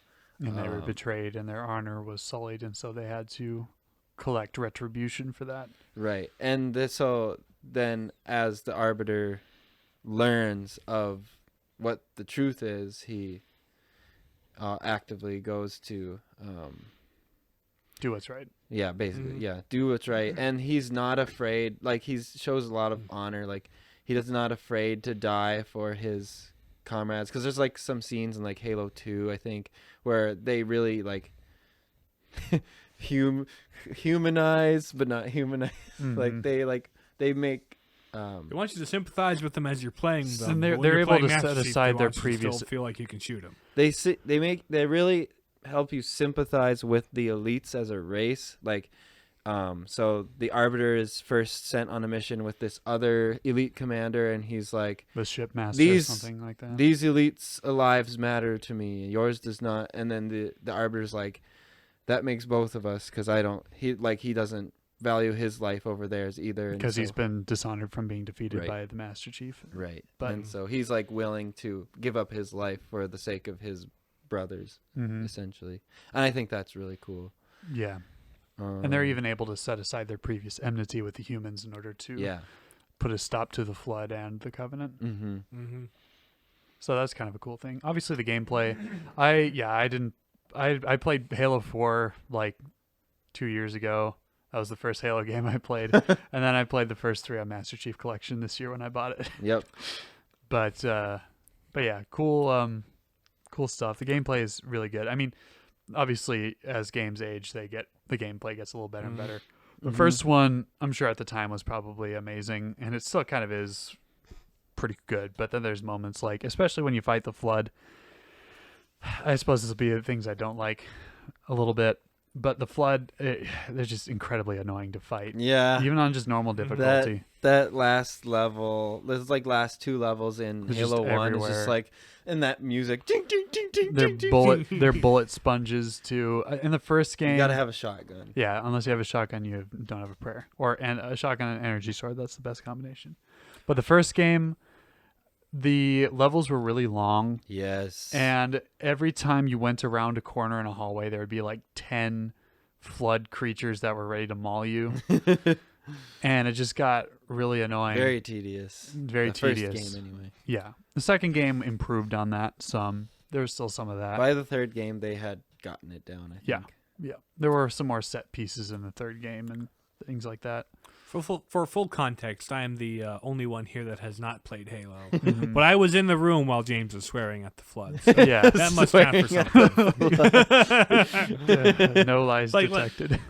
And they were betrayed, and their honor was sullied, and so they had to collect retribution for that. Right. And so then as the Arbiter learns of what the truth is, he actively goes to Do what's right. yeah, basically, yeah, do what's right. And he's not afraid, like he shows a lot of honor, like he does not afraid to die for his comrades, because there's like some scenes in like Halo 2, I think, where they really like humanize but not humanize. Like they make They want you to sympathize with them as you're playing them. And but when they're you're able playing to Master set Chief, aside they their want you to previous- still feel like you can shoot them. they really help you sympathize with the elites as a race. Like so the Arbiter is first sent on a mission with this other elite commander, and he's like, The shipmaster or These- something like that. these elites' lives matter to me, yours does not. And then the Arbiter's like, that makes both of us, because he doesn't value his life over theirs either, and Because so- he's been dishonored from being defeated Right. by the Master Chief. right. But- And so he's like willing to give up his life for the sake of his brothers, Mm-hmm. essentially. And I think that's really cool. Yeah. Um, And they're even able to set aside their previous enmity with the humans in order to yeah. put a stop to the Flood and the Covenant. Mm-hmm. Mm-hmm. So that's kind of a cool thing. Obviously, the gameplay. I played Halo 4 like 2 years ago. That was the first Halo game I played, and then I played the first 3 on Master Chief Collection this year when I bought it. Yep. But yeah, cool stuff. The gameplay is really good. I mean, obviously, as games age, the gameplay gets a little better and better. The first one, I'm sure at the time, was probably amazing, and it still kind of is pretty good. But then there's moments like, especially when you fight the Flood, I suppose this will be the things I don't like a little bit. But the Flood, they're just incredibly annoying to fight. Yeah. Even on just normal difficulty. That last level, there's like last 2 levels in It's Halo just 1. It's everywhere. just like, and that music. Ding, ding, ding, ding, They're ding, ding, bullet ding. they're bullet sponges too. In the first game, You gotta have a shotgun. yeah, unless you have a shotgun, you don't have a prayer. And a shotgun and an energy sword, that's the best combination. But the first game, the levels were really long, Yes. and every time you went around a corner in a hallway, there would be like 10 Flood creatures that were ready to maul you. And it just got really annoying. Very tedious. Very the tedious. First game, anyway. Yeah. The second game improved on that some. There was still some of that. By the third game, they had gotten it down, I think. Yeah. Yeah. There were some more set pieces in the third game and things like that. For full context, I am the only one here that has not played Halo. Mhm. But I was in the room while James was swearing at the Flood. So Yeah. that must count for something. No lies Like- detected.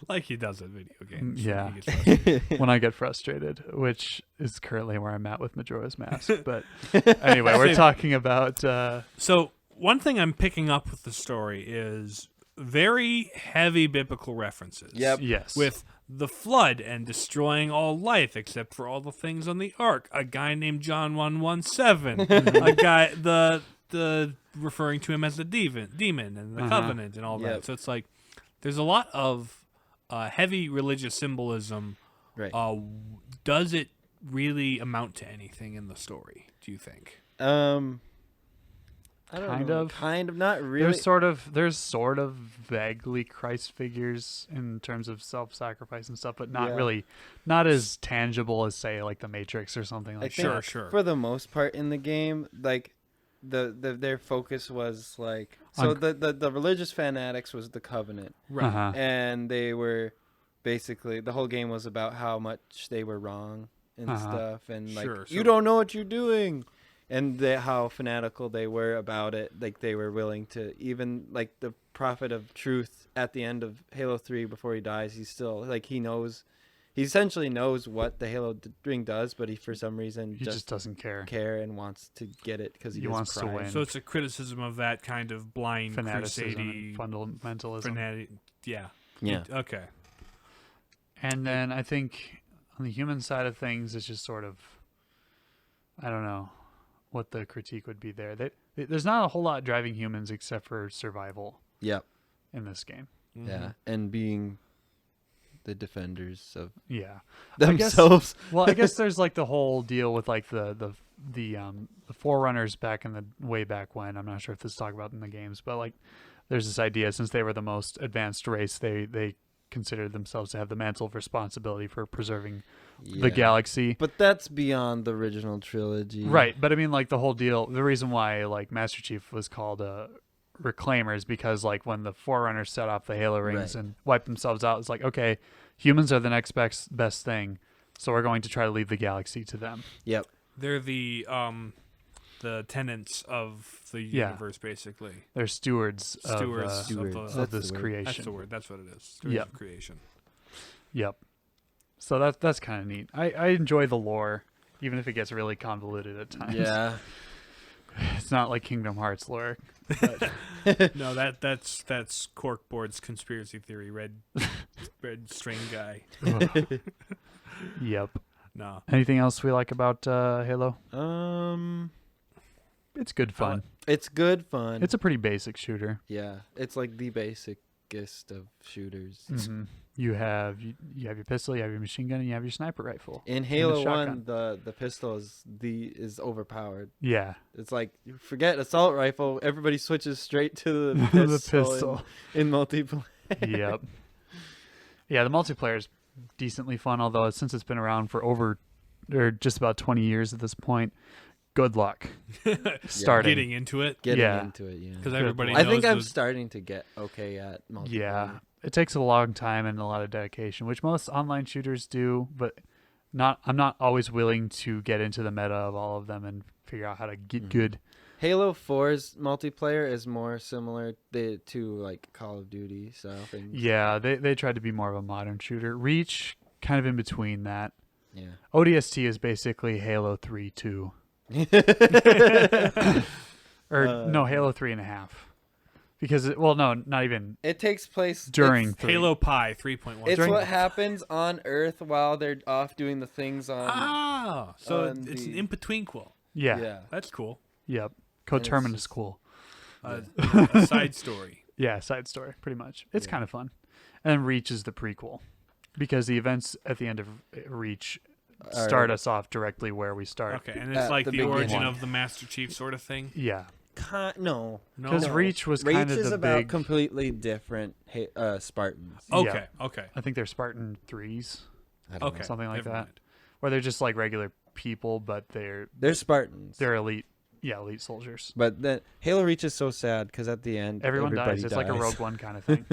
Like he does in video games. Yeah. He gets frustrated. When I get frustrated, which is currently where I'm at with Majora's Mask. But anyway, we're talking about So one thing I'm picking up with the story is very heavy biblical references. Yep. yes. With the Flood and destroying all life except for all the things on the Ark. A guy named John 117. A guy the referring to him as the demon and the covenant and all Yep. that. So it's like there's a lot of heavy religious symbolism. Right. Does it really amount to anything in the story, do you think? I don't Kind know. of. Kind of. Not really. there's sort of vaguely Christ figures in terms of self-sacrifice and stuff, but not Yeah. really, not as tangible as say like the Matrix or something I like think that. Sure. for the most part in the game, like their focus was like, so On- the religious fanatics was the covenant, Right. Uh-huh. and they were basically, the whole game was about how much they were wrong and Uh-huh. stuff, and like, Sure. you don't know what you're doing, and how fanatical they were about it. Like they were willing to, even like the prophet of truth at the end of Halo 3 before he dies, he's still like, he essentially knows what the Halo ring does, but he for some reason He just doesn't care. and wants to get it because He has wants to pride. win. So it's a criticism of that kind of blind Fanaticism crusade and fundamentalism. fanatic. Yeah. Yeah. Okay. And then I think on the human side of things, it's just sort of, I don't know what the critique would be there. There's not a whole lot driving humans except for survival Yep. in this game. Yeah. And being the defenders of Yeah. I guess- themselves. Well, I guess there's like the whole deal with like the Forerunners back in the way back when. I'm not sure if this is talked about in the games, but like there's this idea, since they were the most advanced race, they considered themselves to have the mantle of responsibility for preserving Yeah. the galaxy. But that's beyond the original trilogy. Right, but I mean, like, the whole deal, the reason why, like, Master Chief was called a Reclaimer is because, like, when the Forerunners set off the Halo rings Right. and wiped themselves out, it's like, okay, humans are the next best thing, so we're going to try to leave the galaxy to them. Yep. They're the tenants of the Yeah. universe, basically. They're stewards, Stewards Stewards. of of That's this the word. creation. That's the word. That's what it is. Stewards Yep. of creation. Yep. So that's kind of neat. I enjoy the lore, even if it gets really convoluted at times. Yeah. It's not like Kingdom Hearts lore. No, that's Corkboard's conspiracy theory. Red string guy. Yep. No. Anything else we like about Halo? It's good fun. It's good fun. It's a pretty basic shooter. Yeah. It's like the basicest of shooters. Mm-hmm. You have your pistol, you have your machine gun, and you have your sniper rifle. In And Halo a 1, the pistol is overpowered. Yeah. It's like, you forget assault rifle, everybody switches straight to the The pistol, pistol. In multiplayer. Yep. Yeah, the multiplayer is decently fun, although since it's been around for just about 20 years at this point, good luck starting. Getting into it. Getting Yeah. into it, yeah. Because everybody I knows think I'm the- starting to get okay at multiplayer. Yeah. It takes a long time and a lot of dedication, which most online shooters do, but I'm not always willing to get into the meta of all of them and figure out how to get good. Halo 4's multiplayer is more similar to like Call of Duty style things. Yeah, they tried to be more of a modern shooter. Reach, kind of in between that. Yeah. ODST is basically Halo 3 2. No, Halo 3.5. Because, not even It takes place during It's, 3. Halo Pi 3.1. it's During- what happens on Earth while they're off doing the things on. Ah, so on it's an the- in-between quill. Yeah. That's cool. Yep. it's Coterminous just- cool. A side story. Yeah, side story, pretty much. It's Yeah. kind of fun. And Reach is the prequel. Because the events at the end of Reach start us off directly where we start. Okay, and it's At like the the origin beginning. of the Master Chief sort of thing. Yeah. No. No. Because Reach was Reach kind of is the about big... completely different Spartans. Okay. Okay. I think they're Spartan 3s, I don't Okay. know. something like never that. mind. Where they're just like regular people, but they're They're elite. Yeah, elite soldiers. But then Halo Reach is so sad because at the end Everyone everybody dies. It's like a Rogue One kind of thing.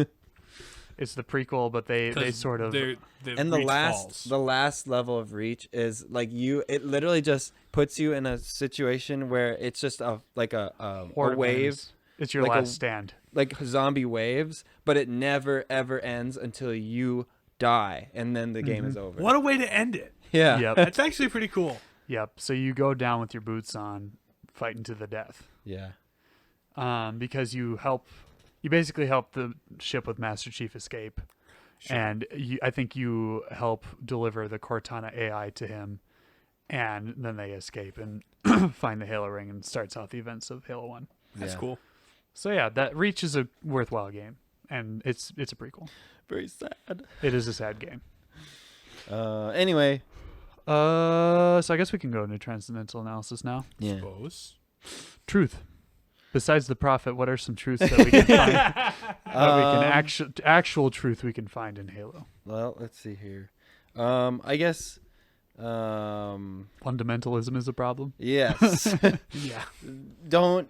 It's the prequel, but they 'Cause sort of... And the Reach last falls. level of Reach is like it literally just puts you in a situation where it's just a horde wave, wins. It's your like a- last stand. like zombie waves, but it never ever ends until you die and then the game is over. What a way to end it. Yeah. Yep. That's actually pretty cool. Yep. So you go down with your boots on, fighting to the death. Yeah. Because you basically help the ship with Master Chief escape. Sure. And I think you help deliver the Cortana AI to him, and then they escape and find the Halo ring and starts out the events of Halo 1. That's Yeah. cool. So yeah, that Reach is a worthwhile game, and it's a prequel. Very sad. It is a sad game. Anyway. So I guess we can go into transcendental analysis now. Yeah. Suppose. Truth. Besides the prophet, what are some truths that we can find? Actual truth we can find in Halo. Well, let's see here. I guess. Fundamentalism is a problem. Yes. Yeah. don't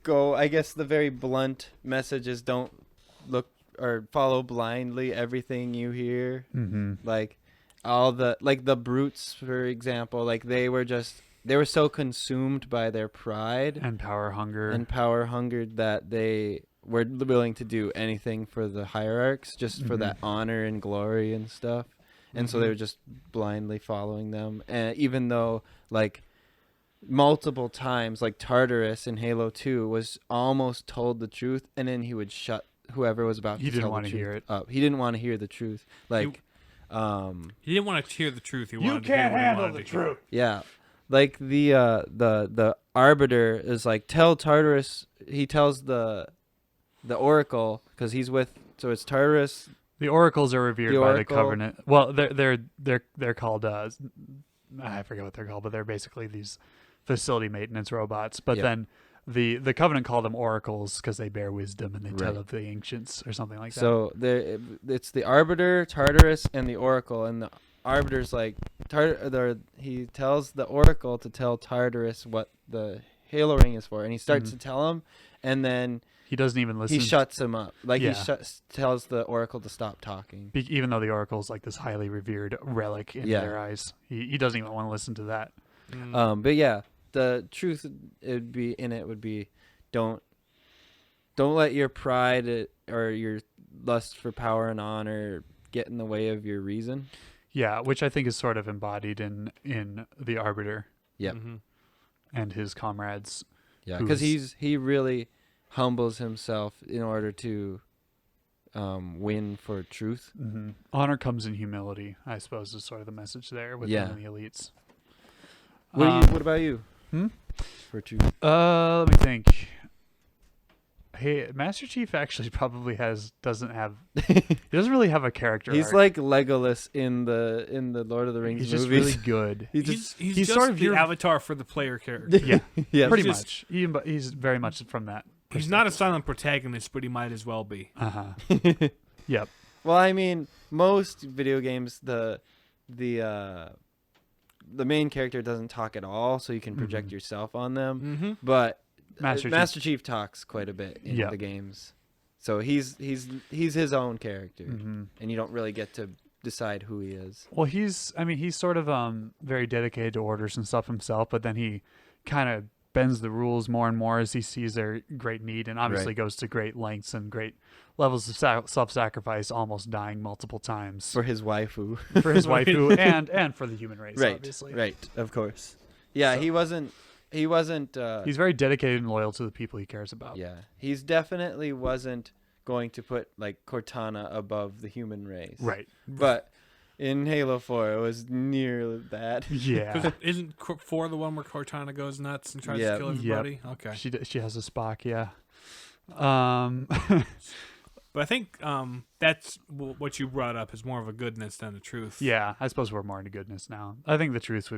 go. I guess the very blunt message is don't look or follow blindly everything you hear. Mm-hmm. Like all the the brutes, for example, like they were so consumed by their pride And power hunger. and power hungered that they were willing to do anything for the hierarchs, just for that honor and glory and stuff. And so they were just blindly following them. And even though like multiple times, like Tartarus in Halo 2 was almost told the truth, and then he would shut whoever was about He to didn't tell wanna the truth hear it. up. He didn't want to hear the truth. Like, He didn't want to hear the truth. He wanted to hear what he wanted to hear. yeah, like the Arbiter is like, tell Tartarus. He tells the Oracle, because he's with. So it's Tartarus. The oracles are revered The by the Oracle- Covenant. Well, they're called. I forget what they're called, but they're basically these facility maintenance robots. But Yep. then the Covenant call them oracles because they bear wisdom and they tell Right. of the ancients or something like that. So it's the Arbiter, Tartarus, and the Oracle, and the Arbiter's like he tells the Oracle to tell Tartarus what the Halo ring is for, and he starts to tell him, and then he doesn't even listen. he shuts him up. Like Yeah. he tells the Oracle to stop talking. Even though the oracle is like this highly revered relic in Yeah. their eyes, he doesn't even want to listen to that. But yeah, the truth would be don't let your pride or your lust for power and honor get in the way of your reason. Yeah, which I think is sort of embodied in the Arbiter Yep. and his comrades. Yeah, Who because is- he really humbles himself in order to win for truth. Honor comes in humility, I suppose, is sort of the message there with Yeah. them and the elites. What about you? Hmm? For truth. Let me think. Hey, Master Chief actually probably doesn't really have a character. He's arc. like Legolas in the Lord of the Rings He's just movies. really good. He's he's just sort of the your- avatar for the player character. Yeah, Yeah, pretty just- much. He's very much from that. He's not a silent protagonist, but he might as well be. Yep. Well, I mean, most video games the main character doesn't talk at all, so you can project yourself on them. Mm-hmm. But Master Chief talks quite a bit in Yep. the games, so he's his own character, Mm-hmm. and you don't really get to decide who he is. Well, he's sort of very dedicated to orders and stuff himself, but then he kind of bends the rules more and more as he sees their great need, and obviously Right. goes to great lengths and great levels of self-sacrifice, almost dying multiple times For his waifu. for his waifu and for the human race, Right, obviously. right, of course. Yeah, So- he wasn't. He's very dedicated and loyal to the people he cares about. Yeah, he's definitely wasn't going to put like Cortana above the human race. Right. But in Halo 4, it was near that. Yeah. Isn't 4 the one where Cortana goes nuts and tries Yeah. to kill everybody? Okay. She has a Spock, yeah. But I think that's what you brought up is more of a goodness than a truth. Yeah, I suppose we're more into goodness now. I think the truth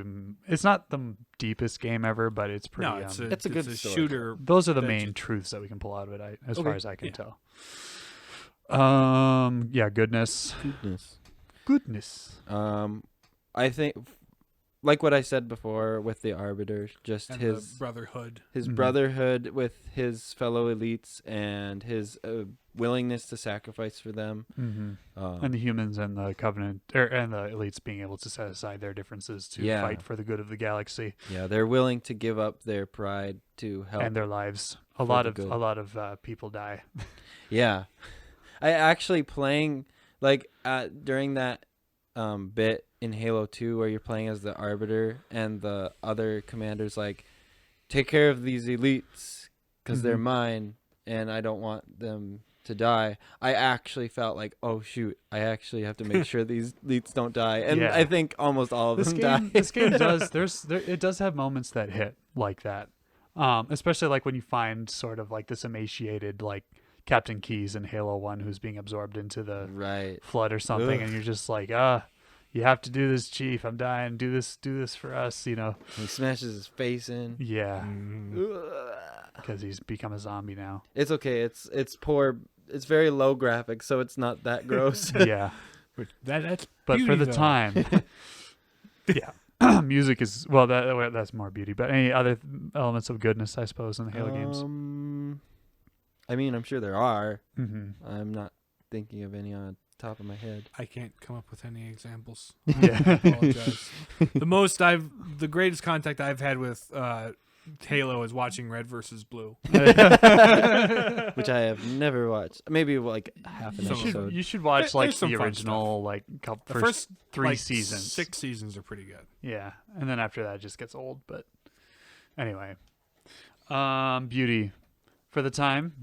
it's not the deepest game ever, but it's pretty. No, it's It's a good story. shooter. those are the that main you- truths that we can pull out of it, as Okay. far as I can Yeah. tell. Yeah, goodness. Goodness. I think, like what I said before with the Arbiter, just And his the brotherhood. his Mhm. brotherhood with his fellow elites and his willingness to sacrifice for them. And the humans and the Covenant, and the elites being able to set aside their differences to Yeah. fight for the good of the galaxy Yeah, they're willing to give up their pride to help. and their lives. for the good. A lot of people die. Yeah, I actually playing like during that bit in Halo 2 where you're playing as the Arbiter and the other commanders like take care of these elites because they're Mhm. mine and I don't want them to die. I actually felt like, oh shoot, I actually have to make sure these elites don't die, and Yeah. I think almost all of This them game, die. this game does. It does have moments that hit like that, especially like when you find sort of like this emaciated like Captain Keyes in Halo 1 who's being absorbed into the Right. flood or something, Ugh. and you're just like, you have to do this, Chief. I'm dying. Do this for us. He smashes his face in. Yeah, Mhm. Ugh. because he's become a zombie now. It's okay. It's poor. It's very low graphics, so it's not that gross. Yeah, That's but for beauty, the though. time, yeah, music is that's more beauty. But any other elements of goodness, I suppose, in the Halo games. I mean, I'm sure there are. Mm-hmm. I'm not thinking of any on the top of my head. I can't come up with any examples. Yeah. I apologize. The greatest contact I've had with Halo is watching Red versus Blue. Which I have never watched. Maybe like half an Some- episode. You should watch There's like some the fun original like The first 3 like, seasons. 6 seasons are pretty good. Yeah, and then after that it just gets old. But anyway, beauty for the time,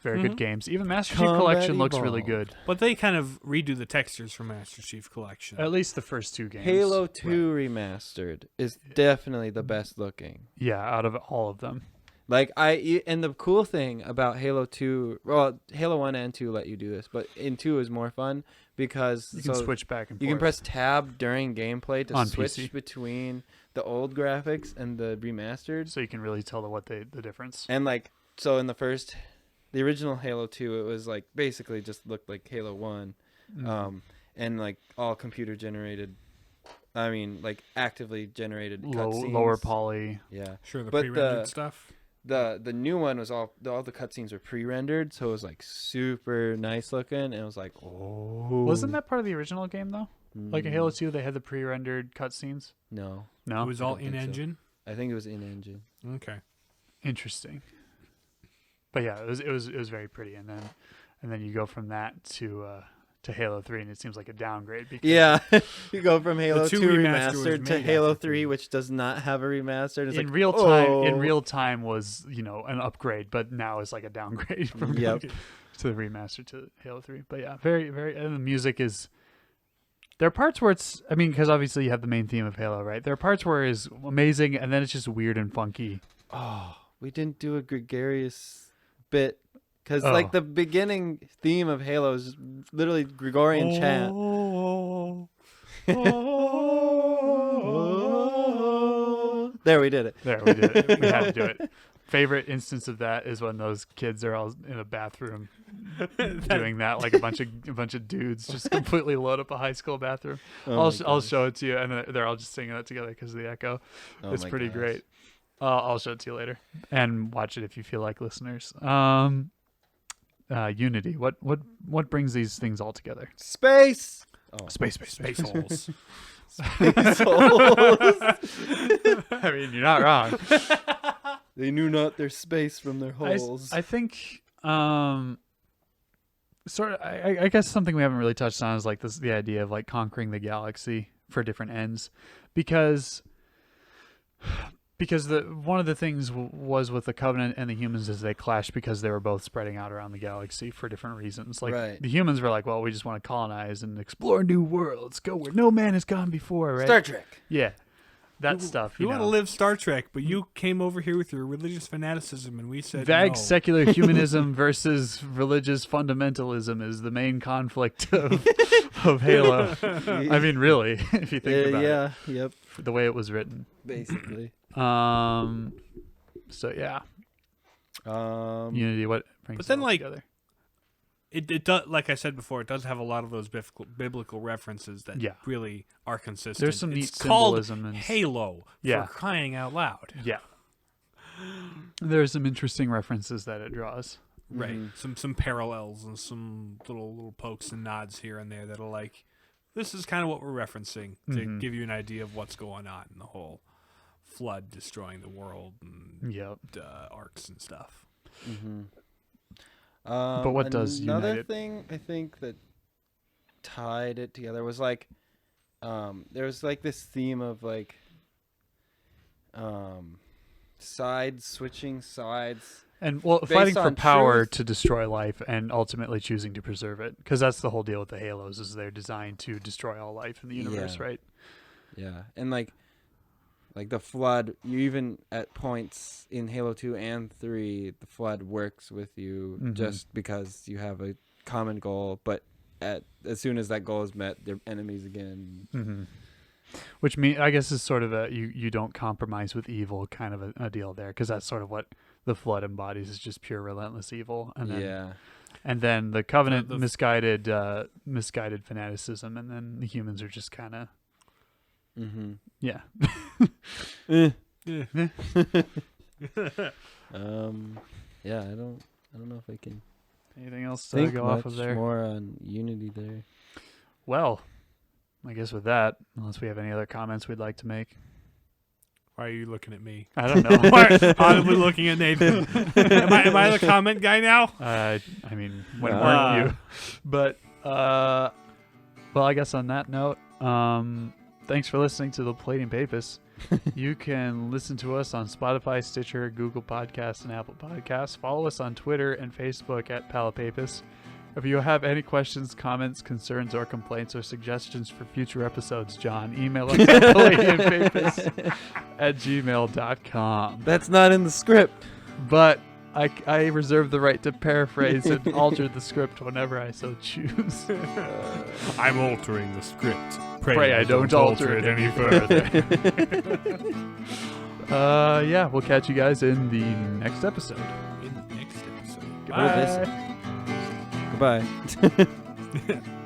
very good games. Even Master Chief Combat Collection looks really Evolved. good. But they kind of redo the textures for Master Chief Collection. At least the first 2 games. Halo 2 Remastered is definitely the best looking. Yeah, out of all of them. Like and the cool thing about Halo 2, well, Halo 1 and 2 let you do this, but in 2 is more fun because You can switch back and forth. you can press tab during gameplay to On switch PC. between the old graphics and the remastered. So you can really tell the difference. And like, so in the original Halo 2, it was like basically just looked like Halo 1, and like all computer generated. I mean, like actively generated cutscenes. Lower poly. Yeah, Sure, the but pre-rendered stuff. The new one was all the cutscenes were pre-rendered, so it was like super nice looking, and it was like, oh. Wasn't that part of the original game though? Like in Halo 2, they had the pre-rendered cutscenes. No, No, It was all in-engine. I think it was in-engine. Okay. interesting. But yeah, it was very pretty, and then you go from that to Halo 3, and it seems like a downgrade. Because Yeah, you go from Halo 2 2 remaster was remastered to made Halo after 3, 3. which does not have a remaster. It's in like, real time, oh. in real time was an upgrade, but now it's like a downgrade from Yep. to the remaster to Halo 3. But yeah, very very, and the music is. There are parts where it's, I mean, because obviously you have the main theme of Halo, right? There are parts where it's amazing, and then it's just weird and funky. Oh, we didn't do a gregarious bit. Because, like, the beginning theme of Halo is literally Gregorian chant. There, we did it. There, we did it. We had to do it. Favorite instance of that is when those kids are all in a bathroom doing that, like a bunch of dudes just completely load up a high school bathroom. Oh I'll show it to you, and they're all just singing it together because of the echo. Oh It's my pretty gosh. great. I'll show it to you later, and watch it if you feel like, listeners. Unity. What brings these things all together? Space! Oh. Space holes. Space holes. I mean, you're not wrong. They knew not their space from their holes. I think sort of I guess something we haven't really touched on is like the idea of like conquering the galaxy for different ends, because one of the things was with the Covenant and the humans is they clashed because they were both spreading out around the galaxy for different reasons. Like Right. the humans were like, well, we just want to colonize and explore new worlds, go where no man has gone before, right? Star Trek. Yeah. That stuff. You You want to know. live Star Trek, but you came over here with your religious fanaticism, and we said Vague no. secular humanism versus religious fundamentalism is the main conflict of Halo. I mean, really, if you think about Yeah, yep, it, the way it was written. basically. So yeah, Unity. What brings But then, it all like, together? It does, like I said before, it does have a lot of those biblical references that Yeah. really are consistent. There's some it's neat called symbolism and Halo Yeah. for crying out loud. Yeah, there's some interesting references that it draws. Right. Mhm. Some parallels and some little pokes and nods here and there that are like, this is kind of what we're referencing to Mhm. give you an idea of what's going on in the whole flood destroying the world and Yep. arcs and stuff. Mm-hmm. But what does another unite it? thing I think that tied it together was like there was like this theme of like switching sides. And well, Based fighting for on power truth. to destroy life and ultimately choosing to preserve it, because that's the whole deal with the Halos is they're designed to destroy all life in the universe, Yeah. right? Yeah, and like the flood, you even at points in Halo 2 and 3, the flood works with you Mhm. just because you have a common goal, but as soon as that goal is met, they're enemies again. Mm-hmm. Which I guess is sort of a you don't compromise with evil kind of a deal there, because that's sort of what the flood embodies, is just pure relentless evil. And then, Yeah. and then the Covenant The- misguided fanaticism, and then the humans are just kind of Mm-hmm. yeah. Yeah. Yeah, I don't know if I can Anything else to think go much off of there? more on Unity there. Well, I guess with that, unless we have any other comments we'd like to make, Why are you looking at me? I don't know. Why audibly looking at Nathan? am I the comment guy now? I mean, when Ah. weren't you? But well, I guess on that note, thanks for listening to the Palladium Papists. You can listen to us on Spotify, Stitcher, Google Podcasts, and Apple Podcasts. Follow us on Twitter and Facebook at Palapapist. If you have any questions, comments, concerns, or complaints, or suggestions for future episodes, John, email us at palladiumpapist@gmail.com. That's not in the script. But I reserve the right to paraphrase and alter the script whenever I so choose. I'm altering the script. Pray I don't alter it any further. Yeah, we'll catch you guys in the next episode. In the next episode. What is Bye. this? Goodbye.